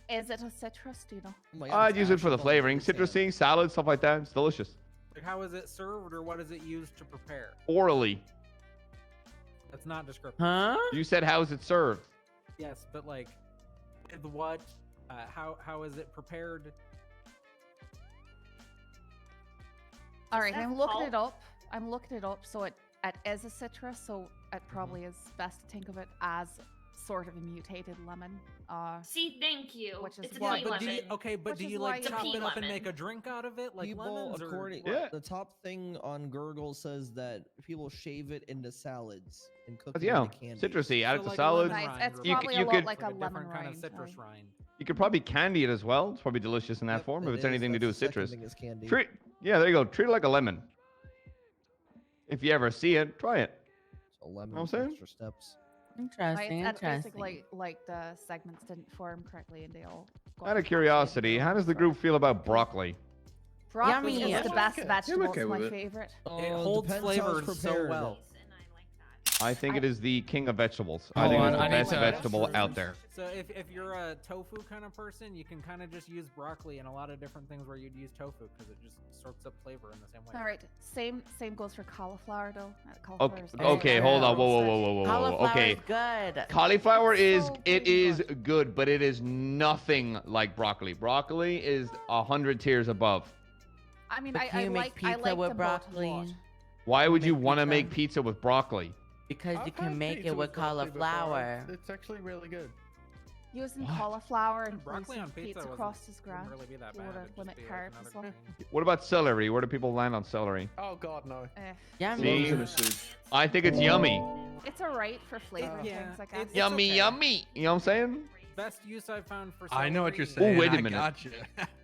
[SPEAKER 12] Is it a citrus? Do you know?
[SPEAKER 7] I'd use it for the flavoring, citrusy, salad, stuff like that. It's delicious.
[SPEAKER 15] Like how is it served or what is it used to prepare?
[SPEAKER 7] Orally.
[SPEAKER 15] That's not descriptive.
[SPEAKER 5] Huh?
[SPEAKER 7] You said how is it served?
[SPEAKER 15] Yes, but like, with what? How is it prepared?
[SPEAKER 12] All right,
[SPEAKER 8] that
[SPEAKER 12] I'm looking it
[SPEAKER 8] pulp?
[SPEAKER 12] up. I'm looking it up. So it is a citrus. So it probably is best to think of it as sort of a mutated lemon.
[SPEAKER 8] See, thank you.
[SPEAKER 12] Which is
[SPEAKER 8] it's a
[SPEAKER 12] why-
[SPEAKER 8] pea
[SPEAKER 15] But do
[SPEAKER 8] lemon.
[SPEAKER 15] you, okay, but
[SPEAKER 12] Which
[SPEAKER 15] do
[SPEAKER 12] is
[SPEAKER 15] you
[SPEAKER 12] why
[SPEAKER 15] like
[SPEAKER 12] it's a
[SPEAKER 15] chop
[SPEAKER 8] pea
[SPEAKER 15] it up and
[SPEAKER 8] lemon.
[SPEAKER 15] make a drink out of it, like
[SPEAKER 9] People,
[SPEAKER 15] lemons?
[SPEAKER 9] according
[SPEAKER 7] Yeah.
[SPEAKER 9] the top thing on Gurgle says that people shave it into salads and cook it
[SPEAKER 7] Yeah,
[SPEAKER 9] into candy.
[SPEAKER 7] citrusy. Add it
[SPEAKER 15] So
[SPEAKER 7] to
[SPEAKER 15] like
[SPEAKER 7] salad.
[SPEAKER 15] lemon
[SPEAKER 12] Nice.
[SPEAKER 15] rind
[SPEAKER 12] It's
[SPEAKER 15] or
[SPEAKER 7] You
[SPEAKER 12] probably
[SPEAKER 7] c-
[SPEAKER 12] a
[SPEAKER 7] you
[SPEAKER 12] lot
[SPEAKER 7] could-
[SPEAKER 12] like a
[SPEAKER 15] different
[SPEAKER 12] lemon
[SPEAKER 15] kind
[SPEAKER 12] rind.
[SPEAKER 15] of citrus
[SPEAKER 12] right?
[SPEAKER 15] rind.
[SPEAKER 7] You could probably candy it as well. It's probably delicious in that form if it's anything to do with citrus.
[SPEAKER 9] Candy.
[SPEAKER 7] Yeah, there you go. Treat it like a lemon. If you ever see it, try it.
[SPEAKER 9] So lemon
[SPEAKER 7] Know what I'm saying?
[SPEAKER 9] extra steps.
[SPEAKER 5] Interesting.
[SPEAKER 12] That's
[SPEAKER 5] Interesting.
[SPEAKER 12] basically like the segments didn't form correctly and they all. got
[SPEAKER 7] Out of
[SPEAKER 12] mixed
[SPEAKER 7] curiosity,
[SPEAKER 12] in.
[SPEAKER 7] how does the group feel about broccoli?
[SPEAKER 12] Broccoli
[SPEAKER 5] Yummy.
[SPEAKER 12] is the best
[SPEAKER 10] Yeah, I'm
[SPEAKER 12] vegetable.
[SPEAKER 10] okay
[SPEAKER 12] It's my
[SPEAKER 10] with it.
[SPEAKER 12] favorite.
[SPEAKER 15] It holds
[SPEAKER 9] depends how it's
[SPEAKER 15] flavors so
[SPEAKER 9] prepared.
[SPEAKER 15] well.
[SPEAKER 8] And I like that.
[SPEAKER 7] I think it is the king of vegetables. I
[SPEAKER 1] Hold
[SPEAKER 7] think
[SPEAKER 1] on,
[SPEAKER 7] it's the
[SPEAKER 1] I need
[SPEAKER 7] best
[SPEAKER 1] to-
[SPEAKER 7] vegetable out there.
[SPEAKER 15] So if you're a tofu kind of person, you can kind of just use broccoli and a lot of different things where you'd use tofu because it just soaks up flavor in the same way.
[SPEAKER 12] All right, same goes for cauliflower though. Cauliflower
[SPEAKER 7] Okay,
[SPEAKER 12] is
[SPEAKER 7] okay,
[SPEAKER 12] very
[SPEAKER 7] hold on.
[SPEAKER 12] well
[SPEAKER 7] Whoa, whoa,
[SPEAKER 12] said.
[SPEAKER 7] whoa, whoa, whoa, whoa.
[SPEAKER 5] Cauliflower
[SPEAKER 7] Okay,
[SPEAKER 5] is good.
[SPEAKER 7] cauliflower
[SPEAKER 12] It's so
[SPEAKER 7] it
[SPEAKER 12] really
[SPEAKER 7] is good, but it is nothing like broccoli. Broccoli is 100 tiers above.
[SPEAKER 12] I mean,
[SPEAKER 5] But
[SPEAKER 12] I
[SPEAKER 5] can you make
[SPEAKER 12] like
[SPEAKER 5] pizza
[SPEAKER 12] them
[SPEAKER 5] with
[SPEAKER 12] both a
[SPEAKER 5] broccoli?
[SPEAKER 12] lot.
[SPEAKER 7] Why would you
[SPEAKER 5] Make
[SPEAKER 7] want to
[SPEAKER 5] pizza.
[SPEAKER 7] make pizza with broccoli?
[SPEAKER 5] Because you
[SPEAKER 10] I've
[SPEAKER 5] can
[SPEAKER 10] had
[SPEAKER 5] make
[SPEAKER 10] pizza
[SPEAKER 5] it with
[SPEAKER 10] broccoli before.
[SPEAKER 5] cauliflower.
[SPEAKER 10] It's actually really good.
[SPEAKER 12] Using
[SPEAKER 7] What?
[SPEAKER 12] cauliflower and
[SPEAKER 15] Broccoli
[SPEAKER 12] using
[SPEAKER 15] on pizza
[SPEAKER 12] pizza
[SPEAKER 15] wasn't-
[SPEAKER 12] crust is grand.
[SPEAKER 15] wouldn't really be that
[SPEAKER 12] You
[SPEAKER 15] bad.
[SPEAKER 12] wanna
[SPEAKER 15] It'd just
[SPEAKER 12] limit
[SPEAKER 15] be like
[SPEAKER 12] carbs
[SPEAKER 15] another
[SPEAKER 12] as well.
[SPEAKER 15] thing.
[SPEAKER 7] What about celery? Where do people land on celery?
[SPEAKER 10] Oh God, no.
[SPEAKER 5] Yummy.
[SPEAKER 7] See?
[SPEAKER 10] Lonesomeness.
[SPEAKER 7] I think it's yummy.
[SPEAKER 12] It's alright for flavor
[SPEAKER 15] Yeah,
[SPEAKER 12] things like that.
[SPEAKER 15] it's
[SPEAKER 7] Yummy,
[SPEAKER 15] okay.
[SPEAKER 7] yummy. You know what I'm saying?
[SPEAKER 15] best use I've found for
[SPEAKER 13] I know what you're
[SPEAKER 15] celery-
[SPEAKER 13] saying.
[SPEAKER 7] wait a
[SPEAKER 13] I
[SPEAKER 7] minute.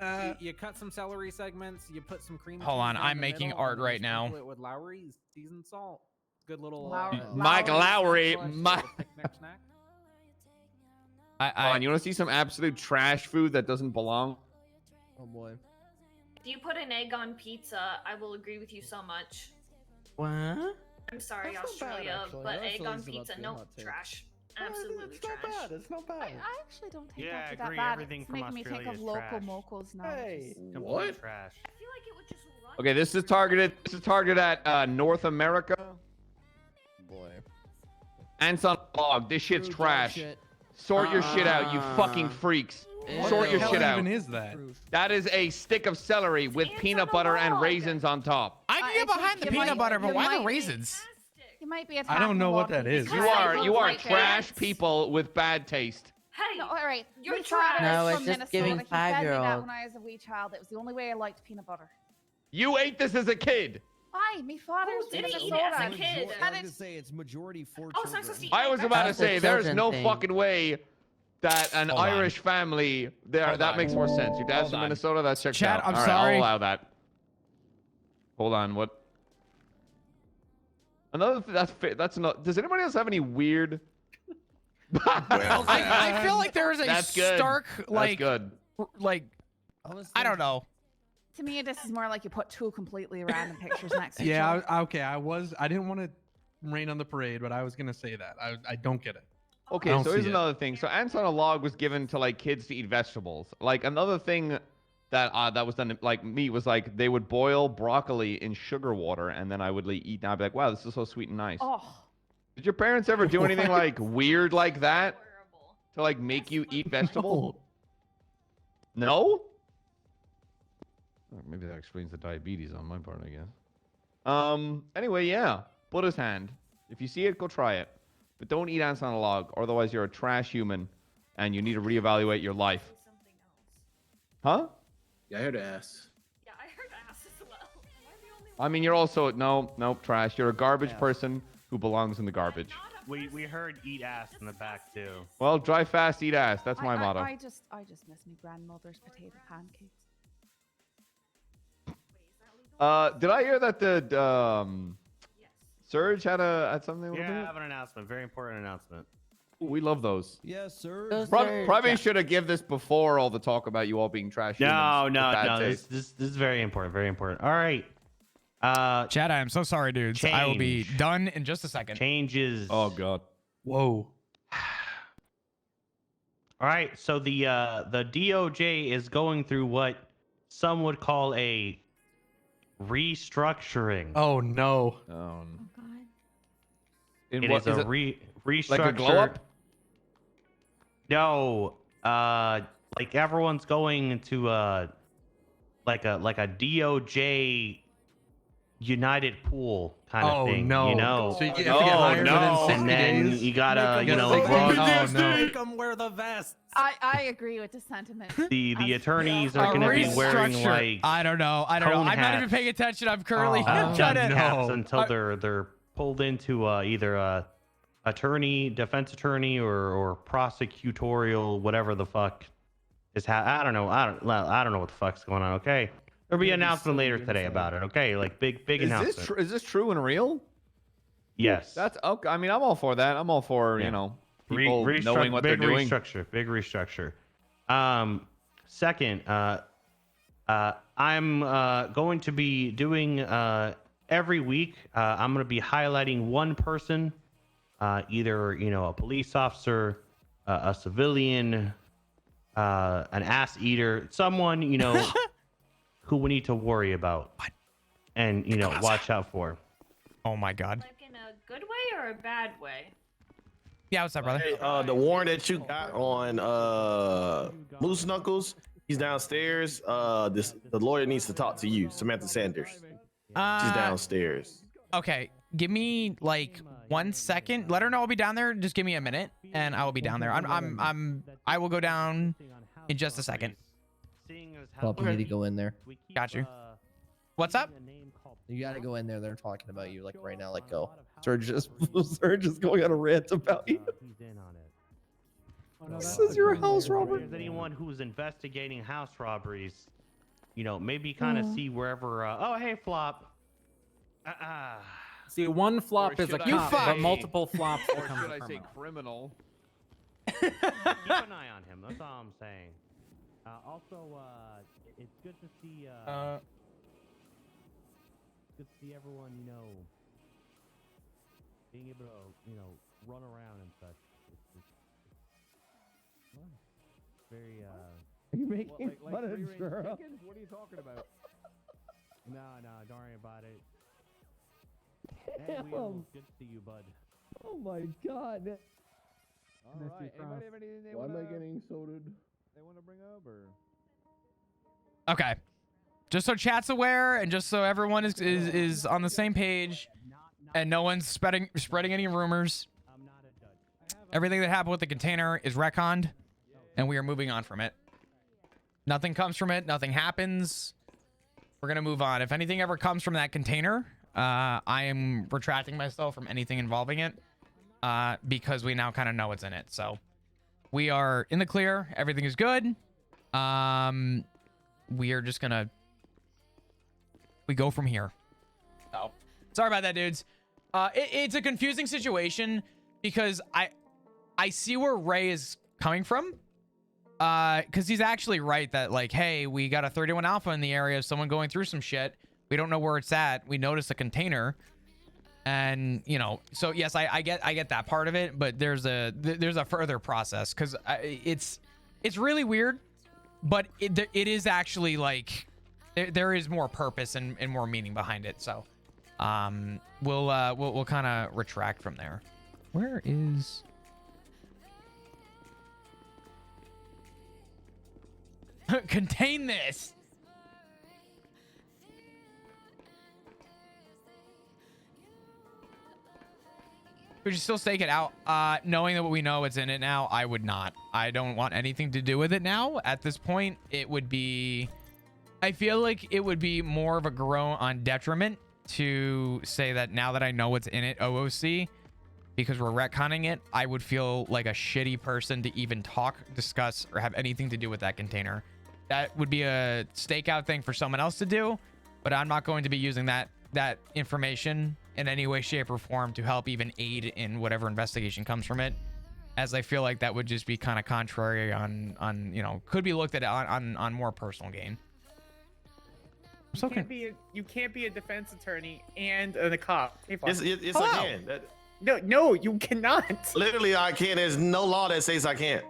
[SPEAKER 13] Gotcha.
[SPEAKER 15] You cut some celery segments, you put some cream
[SPEAKER 1] Hold
[SPEAKER 15] cheese
[SPEAKER 1] on,
[SPEAKER 15] down
[SPEAKER 1] I'm
[SPEAKER 15] the
[SPEAKER 1] making
[SPEAKER 15] middle,
[SPEAKER 1] art
[SPEAKER 15] and then
[SPEAKER 1] right now.
[SPEAKER 15] sprinkle it with Lowry's seasoned salt. Good little
[SPEAKER 7] Mike Lowry.
[SPEAKER 15] Mike. Picnic snack.
[SPEAKER 7] Come on, you want to see some absolute trash food that doesn't belong?
[SPEAKER 9] Oh boy.
[SPEAKER 8] If you put an egg on pizza, I will agree with you so much.
[SPEAKER 5] What?
[SPEAKER 8] I'm sorry,
[SPEAKER 6] That's not bad,
[SPEAKER 8] Australia,
[SPEAKER 6] actually.
[SPEAKER 8] but
[SPEAKER 6] Australia's
[SPEAKER 8] egg on
[SPEAKER 6] about to
[SPEAKER 8] pizza,
[SPEAKER 6] be a
[SPEAKER 8] no,
[SPEAKER 6] hot take.
[SPEAKER 8] trash. Absolutely
[SPEAKER 6] It's not
[SPEAKER 8] trash.
[SPEAKER 6] bad. It's not bad.
[SPEAKER 12] I actually don't take
[SPEAKER 16] Yeah,
[SPEAKER 12] that
[SPEAKER 16] I
[SPEAKER 12] to that
[SPEAKER 16] agree.
[SPEAKER 12] bad.
[SPEAKER 16] Everything
[SPEAKER 12] It's
[SPEAKER 16] from
[SPEAKER 12] making me think
[SPEAKER 16] Australia
[SPEAKER 12] of
[SPEAKER 16] is
[SPEAKER 12] local
[SPEAKER 16] trash.
[SPEAKER 12] mocos now.
[SPEAKER 6] Hey,
[SPEAKER 16] Complete
[SPEAKER 11] What?
[SPEAKER 16] trash.
[SPEAKER 8] I feel like it would just run.
[SPEAKER 7] Okay, this is targeted. This is targeted at North America.
[SPEAKER 9] Boy.
[SPEAKER 7] Anson Log. This shit's
[SPEAKER 9] True dog
[SPEAKER 7] trash.
[SPEAKER 9] shit.
[SPEAKER 7] Sort your shit out, you fucking freaks.
[SPEAKER 9] What
[SPEAKER 7] Sort
[SPEAKER 9] the
[SPEAKER 7] your
[SPEAKER 9] hell
[SPEAKER 7] shit out.
[SPEAKER 13] even is that?
[SPEAKER 7] That is a stick of celery with
[SPEAKER 8] It's
[SPEAKER 7] peanut
[SPEAKER 8] on a
[SPEAKER 7] butter and
[SPEAKER 8] log.
[SPEAKER 7] raisins on top.
[SPEAKER 1] I can
[SPEAKER 12] I
[SPEAKER 1] get
[SPEAKER 12] think
[SPEAKER 1] behind the
[SPEAKER 12] you
[SPEAKER 1] peanut
[SPEAKER 12] might-
[SPEAKER 1] butter, but
[SPEAKER 12] you
[SPEAKER 1] why the
[SPEAKER 12] might-
[SPEAKER 1] raisins?
[SPEAKER 12] You might be
[SPEAKER 13] I don't
[SPEAKER 12] attacking
[SPEAKER 13] know
[SPEAKER 12] a
[SPEAKER 13] what
[SPEAKER 12] lot of
[SPEAKER 13] that is.
[SPEAKER 12] people
[SPEAKER 7] You
[SPEAKER 12] because
[SPEAKER 7] are
[SPEAKER 12] they
[SPEAKER 7] you
[SPEAKER 12] look
[SPEAKER 7] are
[SPEAKER 12] like
[SPEAKER 7] trash
[SPEAKER 12] carrots.
[SPEAKER 7] people with bad taste.
[SPEAKER 8] Hey,
[SPEAKER 12] No, all right.
[SPEAKER 8] You're
[SPEAKER 12] My father
[SPEAKER 8] trash.
[SPEAKER 5] No,
[SPEAKER 12] is
[SPEAKER 5] it's
[SPEAKER 12] from
[SPEAKER 5] just
[SPEAKER 12] Minnesota.
[SPEAKER 5] giving
[SPEAKER 12] He fed me that
[SPEAKER 5] 5-year-old.
[SPEAKER 12] when I was a wee child. It was the only way I liked peanut butter.
[SPEAKER 7] You ate this as a kid.
[SPEAKER 12] Why? My father's
[SPEAKER 8] didn't
[SPEAKER 12] from
[SPEAKER 8] eat
[SPEAKER 12] Minnesota.
[SPEAKER 8] it as a kid?
[SPEAKER 9] I was gonna say it's majority for
[SPEAKER 8] Oh, so I'm
[SPEAKER 9] children.
[SPEAKER 8] supposed to eat
[SPEAKER 7] I was about to
[SPEAKER 5] That's a
[SPEAKER 7] say there's
[SPEAKER 5] children
[SPEAKER 7] no
[SPEAKER 5] thing.
[SPEAKER 7] fucking way that an
[SPEAKER 1] Hold on.
[SPEAKER 7] Irish family there
[SPEAKER 1] Hold
[SPEAKER 7] that
[SPEAKER 1] on.
[SPEAKER 7] makes more sense. Your dad's
[SPEAKER 1] Hold
[SPEAKER 7] from
[SPEAKER 1] on.
[SPEAKER 7] Minnesota, that checks
[SPEAKER 1] Chad,
[SPEAKER 7] out.
[SPEAKER 1] I'm
[SPEAKER 7] All right,
[SPEAKER 1] sorry.
[SPEAKER 7] I'll allow that. Hold on, what? Another that's not. Does anybody else have any weird?
[SPEAKER 1] I feel like there is a
[SPEAKER 7] That's good.
[SPEAKER 1] stark
[SPEAKER 7] That's good.
[SPEAKER 1] I don't know.
[SPEAKER 12] To me, this is more like you put two completely random pictures next to each
[SPEAKER 13] Yeah,
[SPEAKER 12] other.
[SPEAKER 13] okay. I didn't want to rain on the parade, but I was gonna say that. I don't get it. I
[SPEAKER 7] Okay,
[SPEAKER 13] don't
[SPEAKER 7] so here's
[SPEAKER 13] see it.
[SPEAKER 7] another thing. So ants on a log was given to like kids to eat vegetables. Like another thing that was done like me was like they would boil broccoli in sugar water and then I would like, eat and I'd be like, wow, this is so sweet and nice.
[SPEAKER 12] Oh,
[SPEAKER 7] Did your parents ever do anything
[SPEAKER 13] What?
[SPEAKER 7] like weird like that to like make you eat vegetables? No? Oh, maybe that explains the diabetes on my part, I guess. Anyway, yeah. Buddha's hand. If you see it, go try it. But don't eat ants on a log, otherwise you're a trash human and you need to reevaluate your life. Huh?
[SPEAKER 10] Yeah, I heard ass.
[SPEAKER 8] Yeah, I heard ass as well.
[SPEAKER 7] I mean, you're also no trash. You're a garbage person who belongs in the garbage.
[SPEAKER 16] We heard eat ass in the back too.
[SPEAKER 7] Well, drive fast, eat ass. That's my motto.
[SPEAKER 12] I just miss my grandmother's potato pancakes.
[SPEAKER 7] Did I hear that the Surge had something?
[SPEAKER 16] Yeah, I have an announcement. Very important announcement.
[SPEAKER 7] We love those.
[SPEAKER 9] Yes, sir.
[SPEAKER 5] Those
[SPEAKER 7] Probably
[SPEAKER 5] are-
[SPEAKER 7] should have give this before all the talk about you all being trash.
[SPEAKER 16] No,
[SPEAKER 7] humans
[SPEAKER 16] no,
[SPEAKER 7] with bad
[SPEAKER 16] no.
[SPEAKER 7] taste.
[SPEAKER 16] This is very important. Very important. All right.
[SPEAKER 1] Chad, I am so sorry, dudes. I will be
[SPEAKER 16] Change.
[SPEAKER 1] done in just a second.
[SPEAKER 16] Changes.
[SPEAKER 7] Oh God.
[SPEAKER 13] Whoa.
[SPEAKER 16] All right. So the DOJ is going through what some would call a restructuring.
[SPEAKER 13] Oh no.
[SPEAKER 12] God.
[SPEAKER 7] In
[SPEAKER 16] It
[SPEAKER 7] what
[SPEAKER 16] is
[SPEAKER 7] is
[SPEAKER 16] a
[SPEAKER 7] it?
[SPEAKER 16] restructure.
[SPEAKER 7] Like a glow up?
[SPEAKER 16] No, like everyone's going into like a DOJ United Pool kind of
[SPEAKER 13] Oh,
[SPEAKER 16] thing.
[SPEAKER 13] no.
[SPEAKER 16] You know.
[SPEAKER 13] So you have to get hired within 60
[SPEAKER 16] and then
[SPEAKER 13] days?
[SPEAKER 16] you gotta
[SPEAKER 13] Make
[SPEAKER 16] you
[SPEAKER 13] 'em
[SPEAKER 16] know
[SPEAKER 13] like
[SPEAKER 16] run
[SPEAKER 13] Oh, no.
[SPEAKER 15] Make them wear the vests.
[SPEAKER 12] I agree with the sentiment.
[SPEAKER 16] the attorneys are
[SPEAKER 1] A
[SPEAKER 16] going to be wearing
[SPEAKER 1] restructure.
[SPEAKER 16] like
[SPEAKER 1] I don't know.
[SPEAKER 16] cone
[SPEAKER 1] I'm not even
[SPEAKER 16] hats.
[SPEAKER 1] paying attention. I'm currently
[SPEAKER 16] Done
[SPEAKER 1] trying to.
[SPEAKER 16] caps until they're pulled into either a defense attorney or prosecutorial, whatever the fuck is. I don't know. I don't know what the fuck's going on. Okay, there'll be an announcement later today about it. Okay, like big announcement.
[SPEAKER 7] Is this true and real?
[SPEAKER 16] Yes.
[SPEAKER 7] That's okay. I mean, I'm all for that. I'm all for you know people knowing what they're doing.
[SPEAKER 16] Big restructure. Second, I'm going to be doing every week. I'm going to be highlighting one person, either a police officer, a civilian, an ass eater, someone who we need to worry about and watch out for.
[SPEAKER 1] Oh my God.
[SPEAKER 8] Like in a good way or a bad way?
[SPEAKER 1] Yeah, what's up, brother?
[SPEAKER 11] Hey, the warrant that you got on Moose Knuckles, he's downstairs. The lawyer needs to talk to you, Samantha Sanders. She's downstairs.
[SPEAKER 1] Okay, give me like 1 second. Let her know I'll be down there. Just give me a minute, and I will be down there. I will go down in just a second.
[SPEAKER 9] Pop, you need to go in there.
[SPEAKER 1] Got you. What's up?
[SPEAKER 9] You gotta go in there. They're talking about you like right now. Like go. Surge is going on a rant about you.
[SPEAKER 16] This
[SPEAKER 6] is your
[SPEAKER 16] house robbery. If there's anyone who's investigating house robberies, maybe kind of see wherever. Oh, hey, Flop.
[SPEAKER 15] See, one flop is a cop, but multiple flops
[SPEAKER 7] Or
[SPEAKER 15] becomes
[SPEAKER 7] should
[SPEAKER 15] a
[SPEAKER 7] I say
[SPEAKER 15] criminal.
[SPEAKER 7] criminal?
[SPEAKER 16] Keep an eye on him. That's all I'm saying. Also, it's good to see. Good to see everyone, being able to, run around and such. It's very.
[SPEAKER 4] Are you making fun of Jura?
[SPEAKER 7] What are you talking about?
[SPEAKER 16] No, don't worry about it. Hey, Wheels, good to see you, bud.
[SPEAKER 4] Oh my god.
[SPEAKER 14] All right. Anybody have anything they
[SPEAKER 10] Why am I
[SPEAKER 14] wanna-
[SPEAKER 10] getting sodaed?
[SPEAKER 14] They want to bring up or?
[SPEAKER 1] Okay. Just so chat's aware and just so everyone is on the same page and no one's spreading any rumors. Everything that happened with the container is retconned and we are moving on from it. Nothing comes from it. Nothing happens. We're going to move on. If anything ever comes from that container, I am retracting myself from anything involving it because we now kind of know what's in it. So we are in the clear. Everything is good. We are just going to go from here. So sorry about that, dudes. It's a confusing situation because I see where Ray is coming from. Because he's actually right that, like, hey, we got a 31 Alpha in the area, someone going through some shit. We don't know where it's at. We noticed a container. And, so yes, I get that part of it, but there's a further process because it's really weird, but it is actually like there is more purpose and more meaning behind it. So we'll kind of retract from there. Where is... Contain this. Would you still stake it out? Knowing that we know what's in it now, I would not. I don't want anything to do with it now. At this point, it would be... I feel like it would be more of a grow on detriment to say that now that I know what's in it, OOC, because we're retconning it, I would feel like a shitty person to even talk, discuss, or have anything to do with that container. That would be a stakeout thing for someone else to do, but I'm not going to be using that information in any way, shape, or form to help even aid in whatever investigation comes from it, as I feel like that would just be kind of contrary on could be looked at on more personal gain.
[SPEAKER 17] You can't be a defense attorney and a cop. Hey,
[SPEAKER 11] Yes, I can.
[SPEAKER 17] No, you cannot.
[SPEAKER 11] Literally, I can. There's no law that says I can't.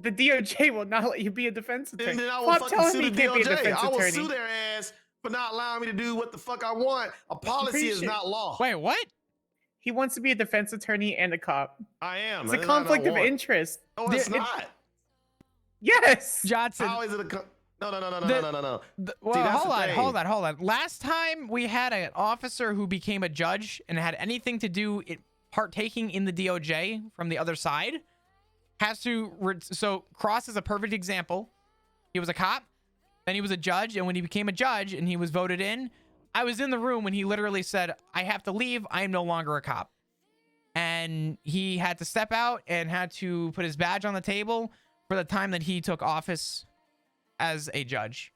[SPEAKER 17] The DOJ will not let you be a defense attorney.
[SPEAKER 11] And then I will
[SPEAKER 17] Stop
[SPEAKER 11] fucking
[SPEAKER 17] telling
[SPEAKER 11] sue
[SPEAKER 17] me
[SPEAKER 11] the
[SPEAKER 17] you can't be a
[SPEAKER 11] DOJ.
[SPEAKER 17] defense
[SPEAKER 11] I will
[SPEAKER 17] attorney.
[SPEAKER 11] sue their ass for not allowing me to do what the fuck I want. A policy is not law.
[SPEAKER 1] Wait, what?
[SPEAKER 17] He wants to be a defense attorney and a cop.
[SPEAKER 11] I am.
[SPEAKER 17] It's a
[SPEAKER 11] That's not
[SPEAKER 17] conflict
[SPEAKER 11] what
[SPEAKER 17] of
[SPEAKER 11] I want.
[SPEAKER 17] interest.
[SPEAKER 11] No, it's not.
[SPEAKER 17] Yes.
[SPEAKER 1] Johnson.
[SPEAKER 11] How is it a... No.
[SPEAKER 1] Well,
[SPEAKER 11] See, that's
[SPEAKER 1] hold
[SPEAKER 11] the thing.
[SPEAKER 1] on. Last time we had an officer who became a judge and had anything to do partaking in the DOJ from the other side has to... So Cross is a perfect example. He was a cop, then he was a judge, and when he became a judge and he was voted in, I was in the room when he literally said, I have to leave. I am no longer a cop. And he had to step out and had to put his badge on the table for the time that he took office as a judge.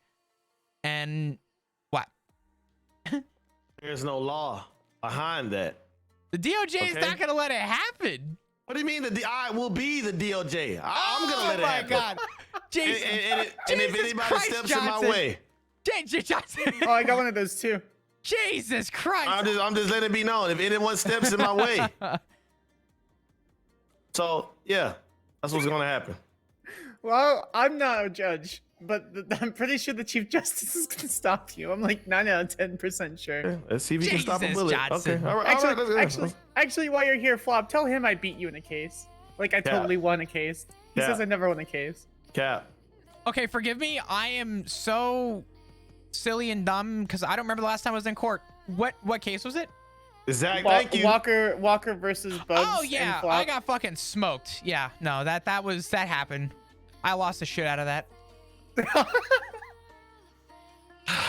[SPEAKER 1] And what?
[SPEAKER 11] There's no law behind that.
[SPEAKER 1] The DOJ is not going to let it happen.
[SPEAKER 11] What do you mean? I will be the DOJ. I'm going to let it happen.
[SPEAKER 1] Oh my God. Jesus.
[SPEAKER 11] And if anybody
[SPEAKER 1] Christ,
[SPEAKER 11] steps
[SPEAKER 1] Johnson.
[SPEAKER 11] in my way,
[SPEAKER 1] Johnson.
[SPEAKER 17] Oh, I got one of those too.
[SPEAKER 1] Jesus Christ.
[SPEAKER 11] I'm just letting it be known if anyone steps in my way. So, yeah, that's what's going to happen.
[SPEAKER 17] Well, I'm not a judge, but I'm pretty sure the Chief Justice is going to stop you. I'm like 9 out of 10% sure.
[SPEAKER 11] Let's see if he can stop a
[SPEAKER 1] Jesus,
[SPEAKER 11] bullet.
[SPEAKER 1] Johnson.
[SPEAKER 11] Okay, all right, let's go.
[SPEAKER 17] Actually, while you're here, Flop, tell him I beat you in a case. Like I totally won a case. He says I never won a case.
[SPEAKER 11] Cap.
[SPEAKER 1] Okay, forgive me. I am so silly and dumb because I don't remember the last time I was in court. What case was it?
[SPEAKER 11] Exactly. Thank you.
[SPEAKER 17] Walker versus Bugs.
[SPEAKER 1] Oh yeah,
[SPEAKER 17] and Flop.
[SPEAKER 1] I got fucking smoked. Yeah, no, that happened. I lost the shit out of that.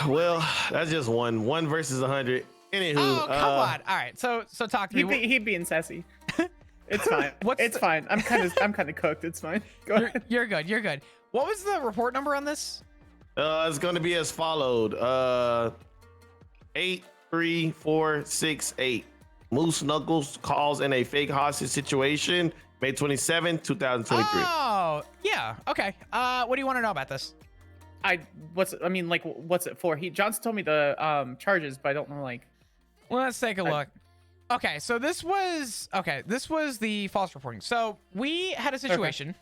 [SPEAKER 11] Well, that's just one versus 100. Anywho,
[SPEAKER 1] Oh come on. All right, so talk to me.
[SPEAKER 17] He'd being sassy. It's fine. It's fine. I'm kind of cooked. It's fine. Go ahead.
[SPEAKER 1] You're good. You're good. What was the report number on this?
[SPEAKER 11] It's going to be as followed. 83468. Moose Knuckles calls in a fake hostage situation. May 27, 2023.
[SPEAKER 1] Oh, yeah. Okay. What do you want to know about this?
[SPEAKER 17] What's it for? Johnson told me the charges, but I don't know
[SPEAKER 1] Well, let's take a look. Okay, so this was the false reporting. So we had a situation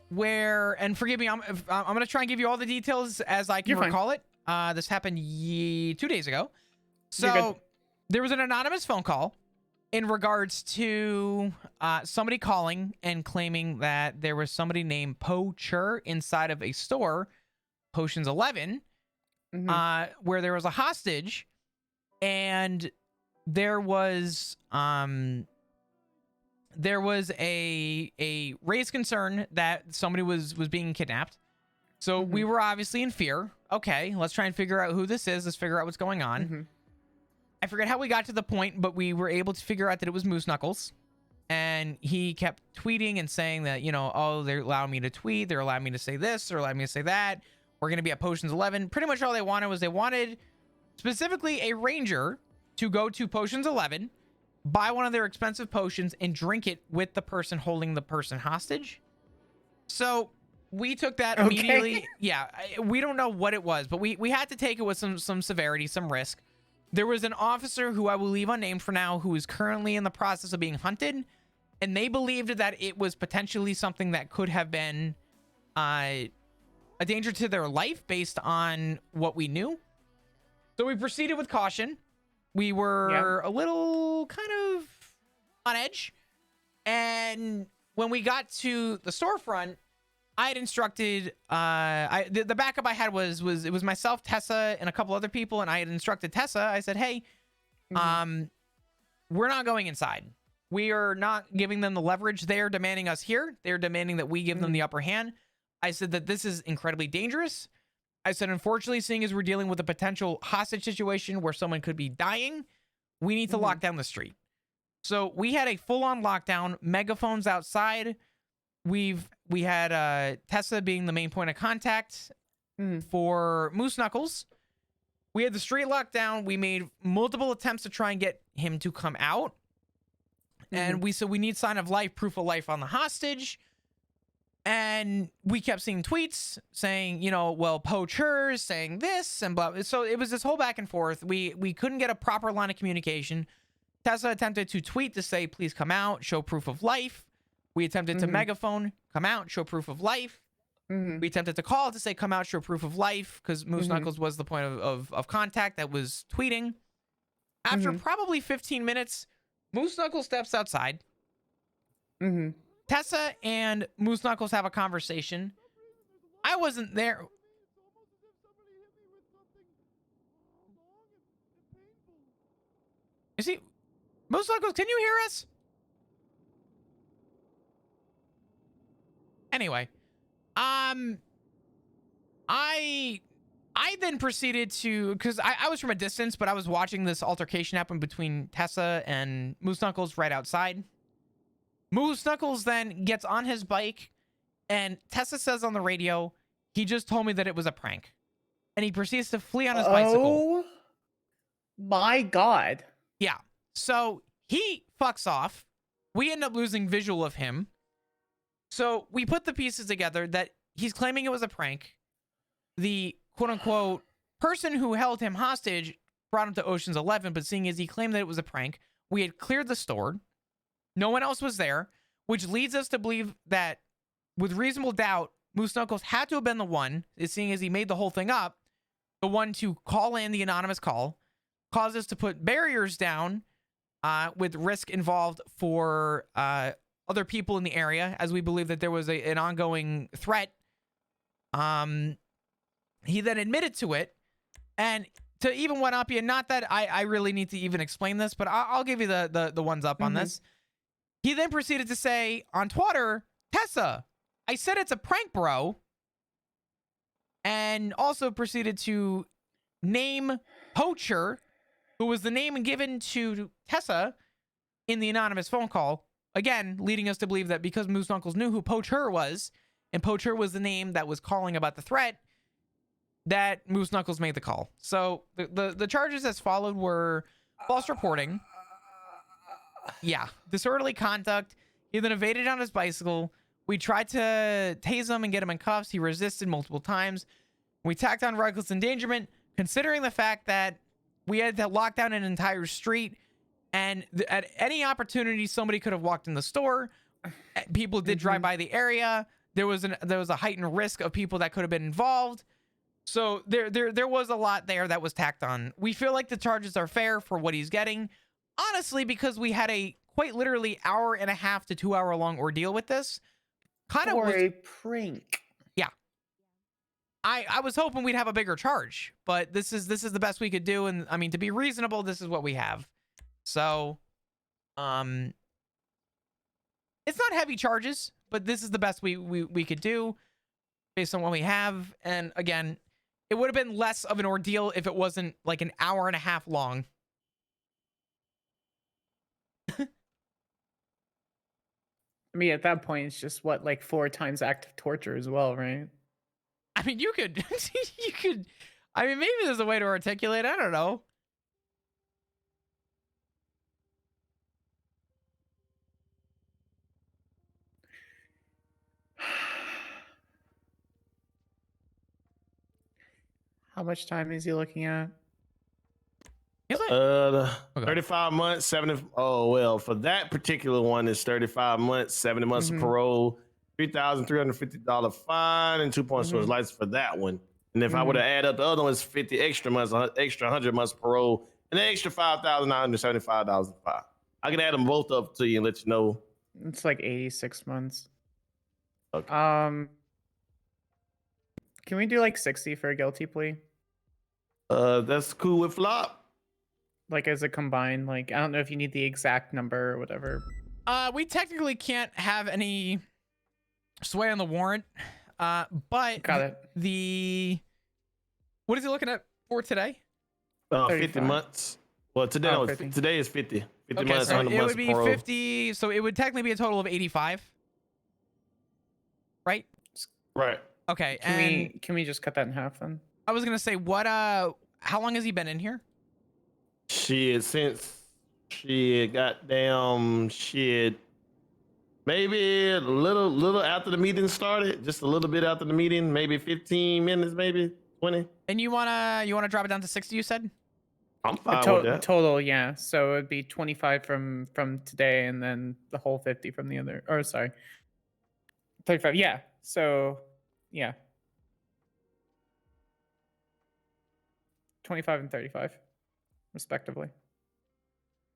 [SPEAKER 1] where, and forgive me, I'm gonna try and give you all the details as I can
[SPEAKER 17] You're fine.
[SPEAKER 1] recall it. This happened 2 days ago. So there was an anonymous phone call in regards to somebody calling and claiming that there was somebody named Poacher inside of a store, Potions 11, where there was a hostage, and there was a raised concern that somebody was being kidnapped. So we were obviously in fear. Okay, let's try and figure out who this is. Let's figure out what's going on. I forget how we got to the point, but we were able to figure out that it was Moose Knuckles. And he kept tweeting and saying that, oh, they're allowing me to tweet. They're allowing me to say this. They're allowing me to say that. We're going to be at Potions 11. Pretty much all they wanted specifically a ranger to go to Potions 11, buy one of their expensive potions, and drink it with the person holding the person hostage. So we took that immediately. Yeah, we don't know what it was, but we had to take it with some severity, some risk. There was an officer who I will leave unnamed for now, who is currently in the process of being hunted, and they believed that it was potentially something that could have been a danger to their life based on what we knew. So we proceeded with caution. We were a little kind of on edge. And when we got to the storefront, I had instructed, the backup I had was it was myself, Tessa, and a couple other people. And I had instructed Tessa. I said, hey, we're not going inside. We are not giving them the leverage. They're demanding us here. They're demanding that we give them the upper hand. I said that this is incredibly dangerous. I said, unfortunately, seeing as we're dealing with a potential hostage situation where someone could be dying, we need to lock down the street. So we had a full-on lockdown, megaphones outside. We had Tessa being the main point of contact for Moose Knuckles. We had the street locked down. We made multiple attempts to try and get him to come out. And we said we need sign of life, proof of life on the hostage. And we kept seeing tweets saying, well, poachers saying this and blah. So it was this whole back and forth. We couldn't get a proper line of communication. Tessa attempted to tweet to say, please come out, show proof of life. We attempted to megaphone, come out, show proof of life. We attempted to call to say, come out, show proof of life, because Moose Knuckles was the point of contact that was tweeting. After probably 15 minutes, Moose Knuckles steps outside. Tessa and Moose Knuckles have a conversation. I wasn't there. You see, Moose Knuckles, can you hear us? Anyway, I then proceeded to, because I was from a distance, but I was watching this altercation happen between Tessa and Moose Knuckles right outside. Moose Knuckles then gets on his bike, and Tessa says on the radio, he just told me that it was a prank. And he proceeds to flee on his bicycle.
[SPEAKER 17] Oh my God.
[SPEAKER 1] Yeah. So he fucks off. We end up losing visual of him. So we put the pieces together that he's claiming it was a prank. The quote-unquote person who held him hostage brought him to Ocean's 11, but seeing as he claimed that it was a prank, we had cleared the store. No one else was there, which leads us to believe that, with reasonable doubt, Moose Knuckles had to have been the one, seeing as he made the whole thing up, the one to call in the anonymous call, caused us to put barriers down with risk involved for other people in the area, as we believe that there was an ongoing threat. He then admitted to it, and to even one up you, not that I really need to even explain this, but I'll give you the ones up on this. He then proceeded to say on Twitter, Tessa, I said it's a prank, bro. And also proceeded to name Poacher, who was the name given to Tessa, in the anonymous phone call, again, leading us to believe that because Moose Knuckles knew who Poacher was, and Poacher was the name that was calling about the threat, that Moose Knuckles made the call. So the charges as followed were false reporting. Yeah, disorderly conduct. He then evaded on his bicycle. We tried to tase him and get him in cuffs. He resisted multiple times. We tacked on reckless endangerment, considering the fact that we had to lock down an entire street, and at any opportunity, somebody could have walked in the store. People did drive by the area. There was a heightened risk of people that could have been involved. So there was a lot there that was tacked on. We feel like the charges are fair for what he's getting. Honestly, because we had a quite literally 1.5 to 2 hour long ordeal with this. Kind of
[SPEAKER 17] For
[SPEAKER 1] was
[SPEAKER 17] a prank.
[SPEAKER 1] Yeah. I was hoping we'd have a bigger charge, but this is the best we could do, and I mean, to be reasonable, this is what we have. So it's not heavy charges, but this is the best we could do based on what we have. And again, it would have been less of an ordeal if it wasn't like an 1.5 long.
[SPEAKER 17] I mean, at that point, it's just what, like 4 times active torture as well, right?
[SPEAKER 1] I mean, you could, I mean, maybe there's a way to articulate. I don't know.
[SPEAKER 17] How much time is he looking at?
[SPEAKER 11] 35 months, 70. Oh, well, for that particular one, it's 35 months, 70 months of parole, $3,350 fine, and 2 points to his license for that one. And if I were to add up the other ones, 50 extra months, extra 100 months of parole, and an extra $5,975 fine. I can add them both up to you and let you know.
[SPEAKER 17] It's like 86 months.
[SPEAKER 11] Okay.
[SPEAKER 17] Can we do like 60 for a guilty plea?
[SPEAKER 11] That's cool with Flop.
[SPEAKER 17] Like as a combined, like I don't know if you need the exact number or whatever.
[SPEAKER 1] We technically can't have any sway on the warrant. But
[SPEAKER 17] got it.
[SPEAKER 1] What is he looking at for today?
[SPEAKER 11] 50 months. Well, today
[SPEAKER 17] 50.
[SPEAKER 11] Today is 50. 50
[SPEAKER 1] Okay,
[SPEAKER 11] months,
[SPEAKER 1] so
[SPEAKER 11] 100
[SPEAKER 1] it
[SPEAKER 11] months
[SPEAKER 1] would be
[SPEAKER 11] parole.
[SPEAKER 1] 50. So it would technically be a total of 85. Right?
[SPEAKER 11] Right.
[SPEAKER 1] Okay.
[SPEAKER 17] Can we just cut that in half then?
[SPEAKER 1] I was gonna say, how long has he been in here?
[SPEAKER 11] Since maybe a little after the meeting started, just a little bit after the meeting, maybe 15 minutes, maybe 20.
[SPEAKER 1] And you wanna drop it down to 60? You said.
[SPEAKER 11] I'm fine with that.
[SPEAKER 17] Total, yeah. So it'd be 25 from today, and then the whole 50 from the other. Or sorry, 35. Yeah. So yeah. 25 and 35, respectively.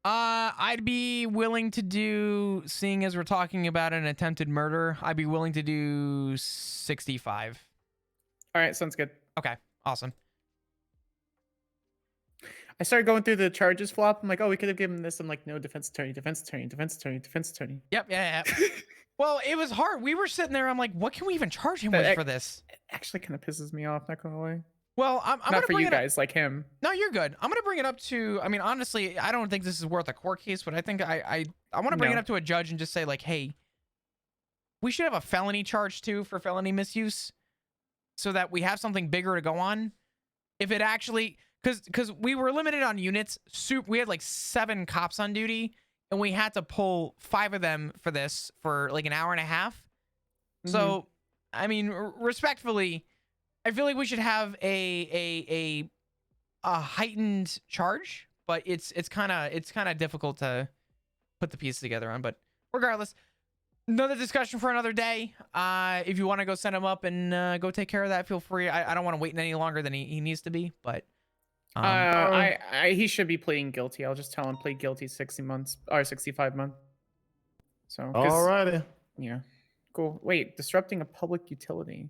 [SPEAKER 1] I'd be willing to do, seeing as we're talking about an attempted murder, I'd be willing to do 65.
[SPEAKER 17] All right, sounds good.
[SPEAKER 1] Okay, awesome.
[SPEAKER 17] I started going through the charges flop. I'm like, oh, we could have given this. I'm like, no, defense attorney, defense attorney, defense attorney, defense attorney.
[SPEAKER 1] Yep, yeah. Well, it was hard. We were sitting there. I'm like, what can we even charge him with for this?
[SPEAKER 17] It actually kind of pisses me off, not gonna lie.
[SPEAKER 1] Well, I'm
[SPEAKER 17] not for you guys like him.
[SPEAKER 1] No, you're good. I'm gonna bring it up to. I mean, honestly, I don't think this is worth a court case, but I think I want to bring it up to a judge and just say like, hey, we should have a felony charge too for felony misuse, so that we have something bigger to go on. If it actually, because we were limited on units. We had like 7 cops on duty, and we had to pull 5 of them for this for like an 1.5 hours. So, I mean, respectfully, I feel like we should have a heightened charge, but it's kind of difficult to put the pieces together on. But regardless, another discussion for another day. If you want to go send him up and go take care of that, feel free. I don't want to wait any longer than he needs to be, but
[SPEAKER 17] he should be pleading guilty. I'll just tell him plead guilty 60 months or 65 months. So
[SPEAKER 11] alrighty.
[SPEAKER 17] Yeah, cool. Wait, disrupting a public utility.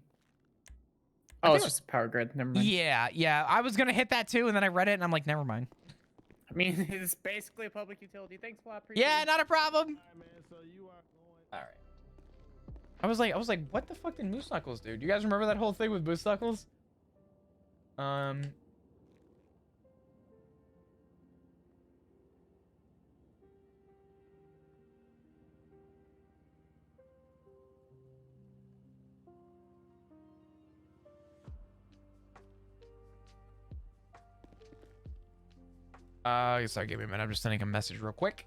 [SPEAKER 17] Oh, it's just a power grid. Never mind.
[SPEAKER 1] Yeah. I was gonna hit that too, and then I read it, and I'm like, never mind.
[SPEAKER 17] I mean, it's basically a public utility. Thanks, Flop.
[SPEAKER 1] Yeah, not a problem. All right. I was like, what the fuck did Moose Knuckles do? Do you guys remember that whole thing with Moose Knuckles? Sorry, give me a minute. I'm just sending a message real quick.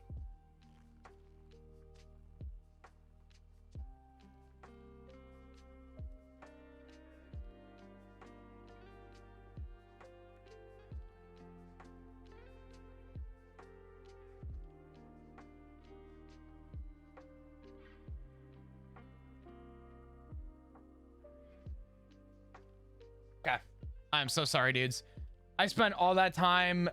[SPEAKER 1] Okay. I'm so sorry, dudes. I spent all that time,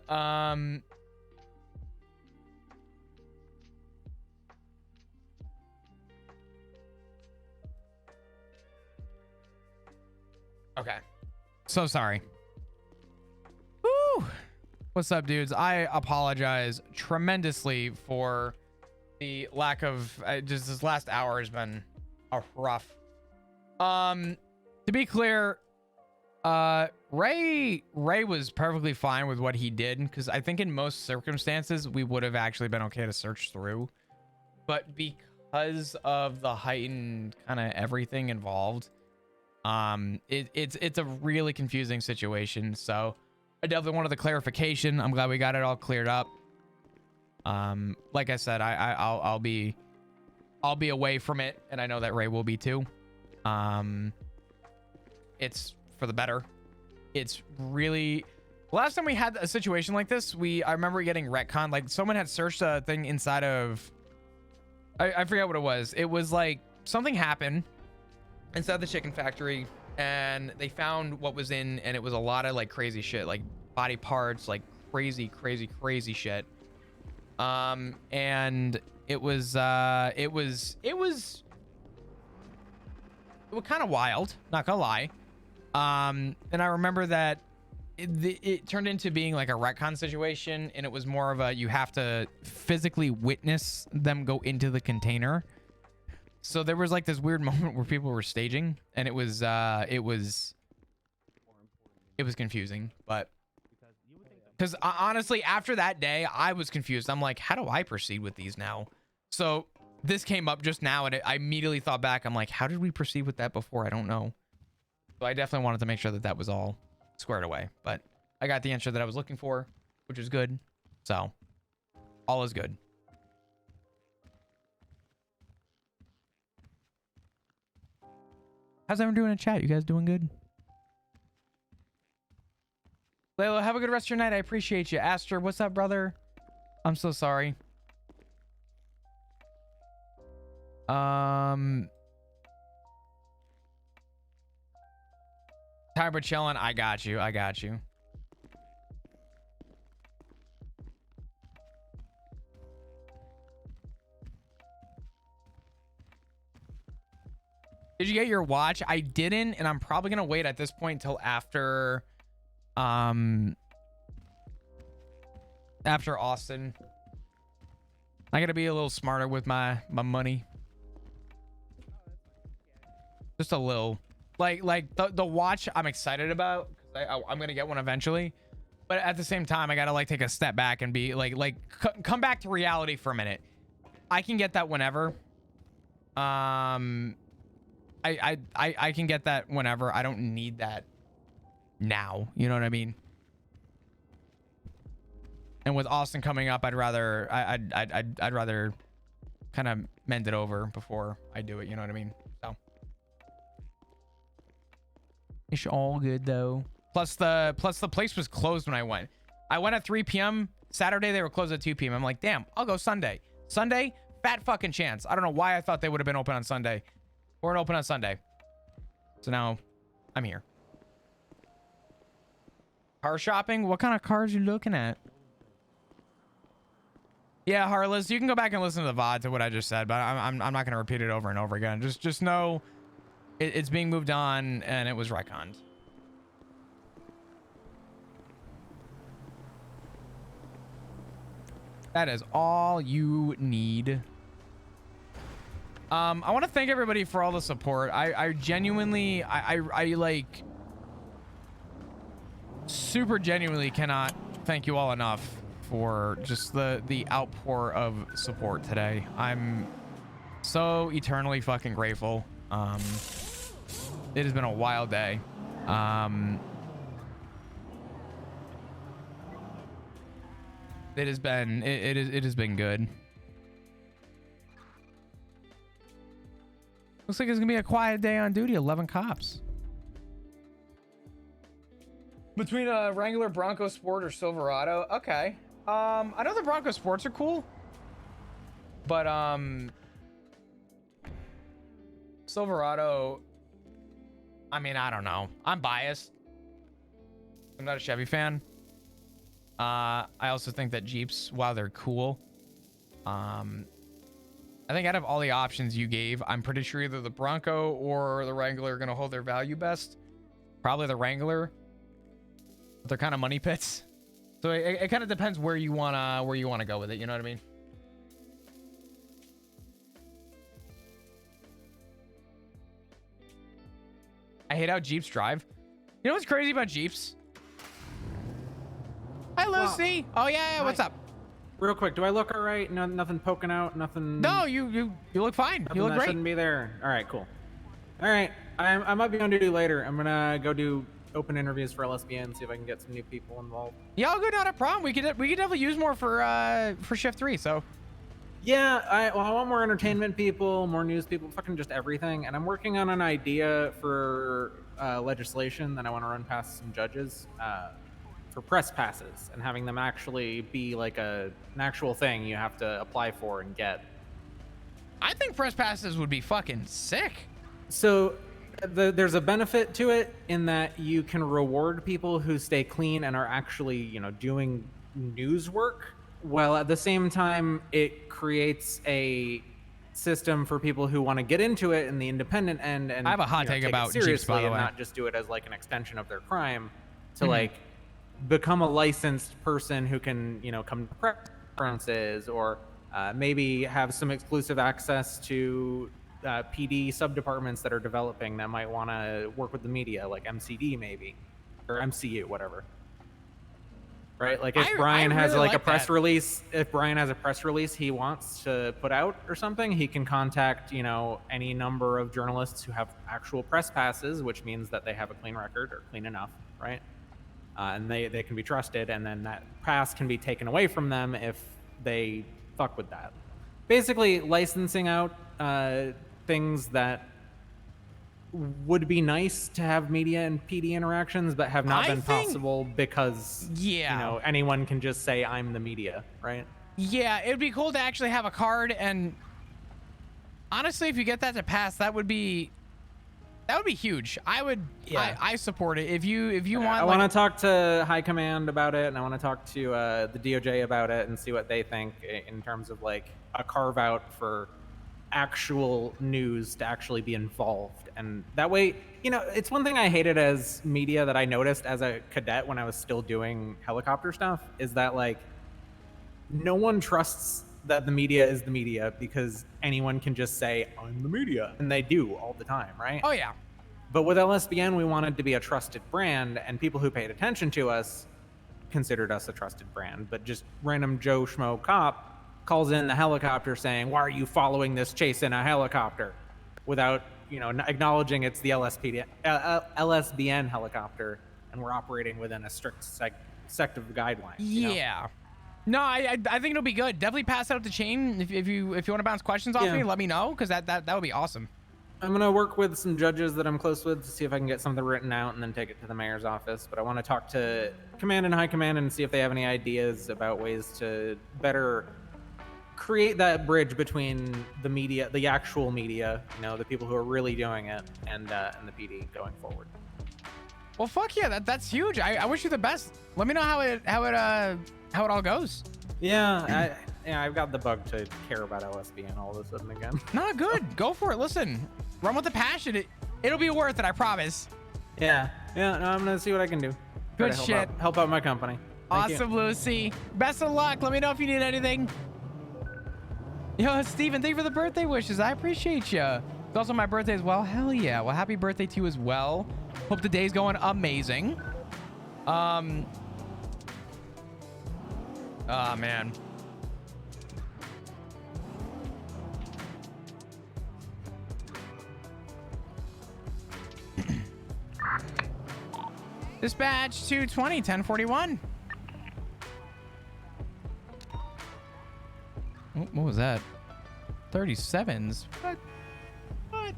[SPEAKER 1] okay. So sorry. Woo! What's up, dudes? I apologize tremendously for the lack of, just this last hour has been a rough. To be clear, Ray was perfectly fine with what he did, because I think in most circumstances we would have actually been okay to search through, but because of the heightened kind of everything involved, it's a really confusing situation. So I definitely wanted the clarification. I'm glad we got it all cleared up. Like I said, I'll be away from it, and I know that Ray will be too. It's for the better. It's really, last time we had a situation like this, I remember getting retconned. Like someone had searched a thing inside of, I forget what it was. It was like something happened inside the chicken factory, and they found what was in, and it was a lot of like crazy shit, like body parts, like crazy shit. And it was kind of wild, not gonna lie. And I remember that it turned into being like a retcon situation, and it was more of a, you have to physically witness them go into the container. So there was like this weird moment where people were staging, and it was confusing, but because honestly, after that day, I was confused. I'm like, how do I proceed with these now? So this came up just now, and I immediately thought back. I'm like, how did we proceed with that before? I don't know. So I definitely wanted to make sure that that was all squared away, but I got the answer that I was looking for, which is good. So all is good. How's everyone doing in chat? You guys doing good? Layla, have a good rest of your night. I appreciate you. Aster, what's up, brother? I'm so sorry. Tired chilling. I got you. Did you get your watch? I didn't, and I'm probably gonna wait at this point until after Austin. I gotta be a little smarter with my money. Just a little. Like the watch I'm excited about, because I'm gonna get one eventually, but at the same time I gotta like take a step back and be come back to reality for a minute. I can get that whenever. I can get that whenever. I don't need that now. You know what I mean? And with Austin coming up, I'd rather kind of mend it over before I do it. You know what I mean? So. It's all good though. Plus the place was closed when I went. I went at 3 p.m. Saturday, they were closed at 2 p.m. I'm like, damn, I'll go Sunday. Sunday, fat fucking chance. I don't know why I thought they would have been open on Sunday. Weren't open on Sunday. So now I'm here. Car shopping? What kind of cars you looking at? Yeah, Harless, you can go back and listen to the VOD to what I just said, but I'm not going to repeat it over and over again. Just know it's being moved on, and it was retconned. That is all you need. I want to thank everybody for all the support. I genuinely, I like super genuinely cannot thank you all enough for just the outpour of support today. I'm so eternally fucking grateful. It has been a wild day. It has been it has been good. Looks like it's gonna be a quiet day on duty. 11 cops. Between a Wrangler, Bronco Sport, or Silverado. Okay. I know the Bronco Sports are cool, but Silverado. I mean, I don't know. I'm biased. I'm not a Chevy fan. I also think that Jeeps, while they're cool, I think out of all the options you gave, I'm pretty sure either the Bronco or the Wrangler are gonna hold their value best. Probably the Wrangler. They're kind of money pits, so it kind of depends where you wanna go with it. You know what I mean? I hate how Jeeps drive. You know what's crazy about Jeeps? Hi, Lucy. Oh yeah, what's up?
[SPEAKER 15] Real quick, do I look all right? No, nothing poking out. Nothing.
[SPEAKER 1] No, you look fine. You look
[SPEAKER 15] that
[SPEAKER 1] great.
[SPEAKER 15] Shouldn't be there. All right, cool. All right, I might be on duty later. I'm gonna go do open interviews for LSBN, see if I can get some new people involved.
[SPEAKER 1] Yeah, I'll go down a problem. We could definitely use more for shift 3. So.
[SPEAKER 15] Yeah, I want more entertainment people, more news people, fucking just everything. And I'm working on an idea for legislation that I want to run past some judges for press passes and having them actually be like an actual thing you have to apply for and get.
[SPEAKER 1] I think press passes would be fucking sick.
[SPEAKER 15] So there's a benefit to it in that you can reward people who stay clean and are actually, doing news work. While at the same time, it creates a system for people who want to get into it in the independent end and
[SPEAKER 1] I have a hot take about
[SPEAKER 15] seriously
[SPEAKER 1] Jeeps, by the
[SPEAKER 15] and
[SPEAKER 1] way.
[SPEAKER 15] not just do it as like an extension of their crime to like become a licensed person who can, come to press conferences or maybe have some exclusive access to PD subdepartments that are developing that might want to work with the media, like MCD maybe, or MCU, whatever. Right, like if Brian has
[SPEAKER 1] really
[SPEAKER 15] like a
[SPEAKER 1] like
[SPEAKER 15] press
[SPEAKER 1] that.
[SPEAKER 15] release, if Brian has a press release he wants to put out or something, he can contact, any number of journalists who have actual press passes, which means that they have a clean record or clean enough, right? And they can be trusted, and then that pass can be taken away from them if they fuck with that. Basically, licensing out things that would be nice to have media and PD interactions, but have not been possible because anyone can just say I'm the media, right?
[SPEAKER 1] Yeah, it'd be cool to actually have a card, and honestly, if you get that to pass, that would be huge. I support it. If you want,
[SPEAKER 15] I want to talk to high command about it, and I want to talk to the DOJ about it and see what they think in terms of like a carve out for actual news to actually be involved. And that way, it's one thing I hated as media that I noticed as a cadet when I was still doing helicopter stuff is that like no one trusts that the media is the media because anyone can just say I'm the media, and they do all the time, right?
[SPEAKER 1] Oh yeah.
[SPEAKER 15] But with LSBN, we wanted to be a trusted brand, and people who paid attention to us considered us a trusted brand. But just random Joe Schmo cop calls in the helicopter saying, why are you following this chase in a helicopter? Without, acknowledging it's the LSBN helicopter, and we're operating within a strict sect of guidelines.
[SPEAKER 1] Yeah. No, I think it'll be good. Definitely pass out the chain. If you want to bounce questions off me, let me know, because that would be awesome.
[SPEAKER 15] I'm gonna work with some judges that I'm close with to see if I can get something written out and then take it to the mayor's office. But I want to talk to command and high command and see if they have any ideas about ways to better create that bridge between the media, the actual media, the people who are really doing it, and the PD going forward.
[SPEAKER 1] Well, fuck yeah, that's huge. I wish you the best. Let me know how it all goes.
[SPEAKER 15] Yeah, I've got the bug to care about LSBN all of a sudden again.
[SPEAKER 1] Not good. Go for it. Listen, run with the passion. It'll be worth it. I promise.
[SPEAKER 15] Yeah. No, I'm gonna see what I can do. Try
[SPEAKER 1] Good
[SPEAKER 15] to
[SPEAKER 1] shit.
[SPEAKER 15] Help out my company. Thank you.
[SPEAKER 1] Awesome, Lucy. Best of luck. Let me know if you need anything. Yo, Steven, thank you for the birthday wishes. I appreciate you. It's also my birthday as well. Hell yeah. Well, happy birthday to you as well. Hope the day's going amazing. Oh, man. Dispatch 220, 1041. What was that? 37s? What? What?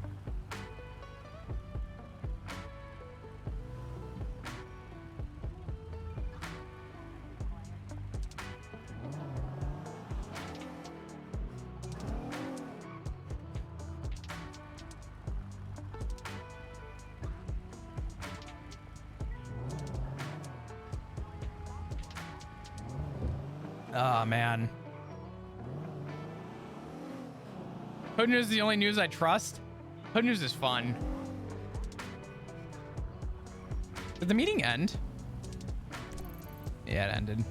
[SPEAKER 1] Oh, man. Hood News is the only news I trust. Hood News is fun. Did the meeting end? Yeah, it ended.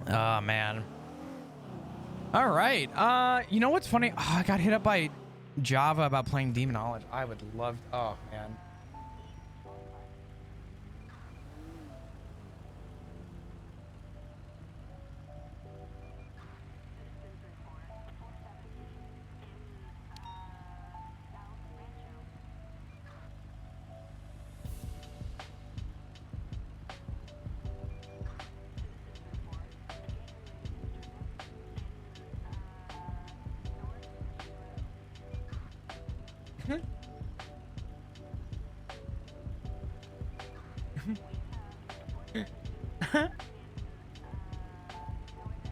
[SPEAKER 1] Oh, man. All right. You know what's funny? Oh, I got hit up by Java about playing Demonology. I would love... Oh, man.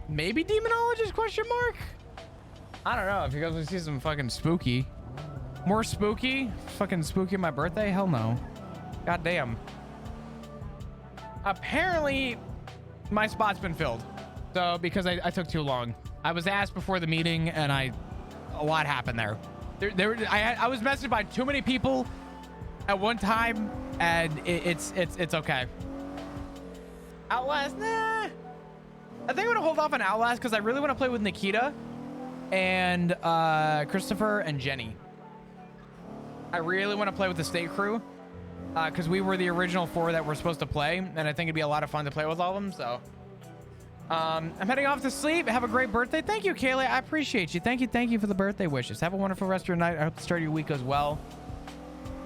[SPEAKER 1] Maybe Demonologist question mark? I don't know. If you guys want to see some fucking spooky. More spooky? Fucking spooky my birthday? Hell no. God damn. Apparently, my spot's been filled. So, because I took too long. I was asked before the meeting and a lot happened there. I was messaged by too many people at one time, and it's okay. Outlast, nah. I think I'm gonna hold off on Outlast because I really want to play with Nikita and Christopher and Jenny. I really want to play with the state crew because we were the original 4 that were supposed to play, and I think it'd be a lot of fun to play with all of them. So I'm heading off to sleep. Have a great birthday. Thank you, Kaylee. I appreciate you. Thank you for the birthday wishes. Have a wonderful rest of your night. I hope the start of your week goes well.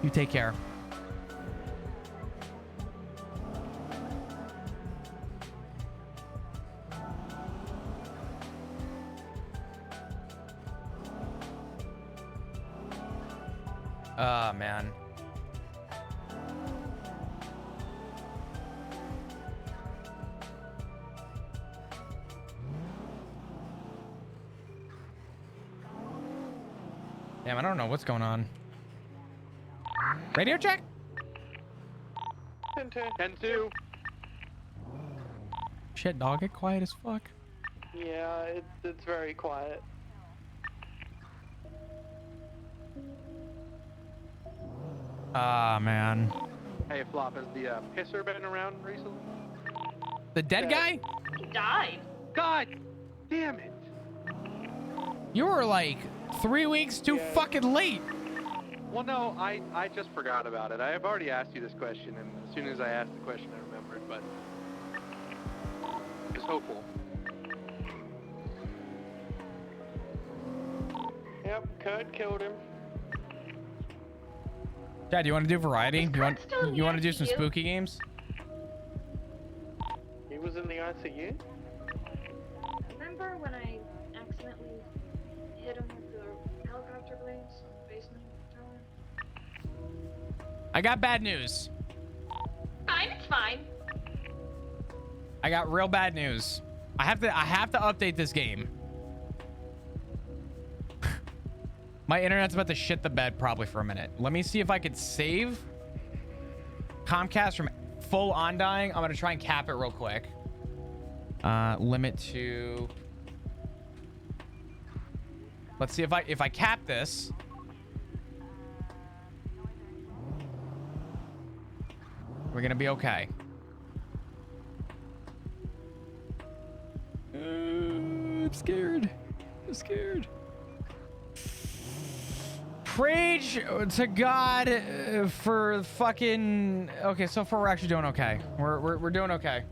[SPEAKER 1] You take care. Oh, man. Damn, I don't know what's going on. Radio check?
[SPEAKER 6] 10-2.
[SPEAKER 1] Shit, dog, get quiet as fuck.
[SPEAKER 6] Yeah, it's very quiet.
[SPEAKER 1] Ah, man.
[SPEAKER 6] Hey, Flop, has the pisser been around recently?
[SPEAKER 1] The dead guy?
[SPEAKER 8] He died.
[SPEAKER 6] God damn it.
[SPEAKER 1] You were like 3 weeks too fucking late.
[SPEAKER 6] Well, no, I just forgot about it. I have already asked you this question, and as soon as I asked the question, I remembered, but it's hopeful. Yep, Kurt killed him.
[SPEAKER 1] Dad, you want to do variety? You want to do some
[SPEAKER 8] ICU?
[SPEAKER 1] spooky games?
[SPEAKER 6] He was in the ICU?
[SPEAKER 8] Remember when I accidentally hit him with the helicopter blades on the basement tower?
[SPEAKER 1] I got bad news.
[SPEAKER 8] Fine, it's fine.
[SPEAKER 1] I got real bad news. I have to update this game. My internet's about to shit the bed probably for a minute. Let me see if I could save Comcast from full on dying. I'm gonna try and cap it real quick. Limit to. Let's see if I cap this. We're gonna be okay. I'm scared. I'm scared. Rage to God for fucking. Okay, so far we're actually doing okay. We're doing okay.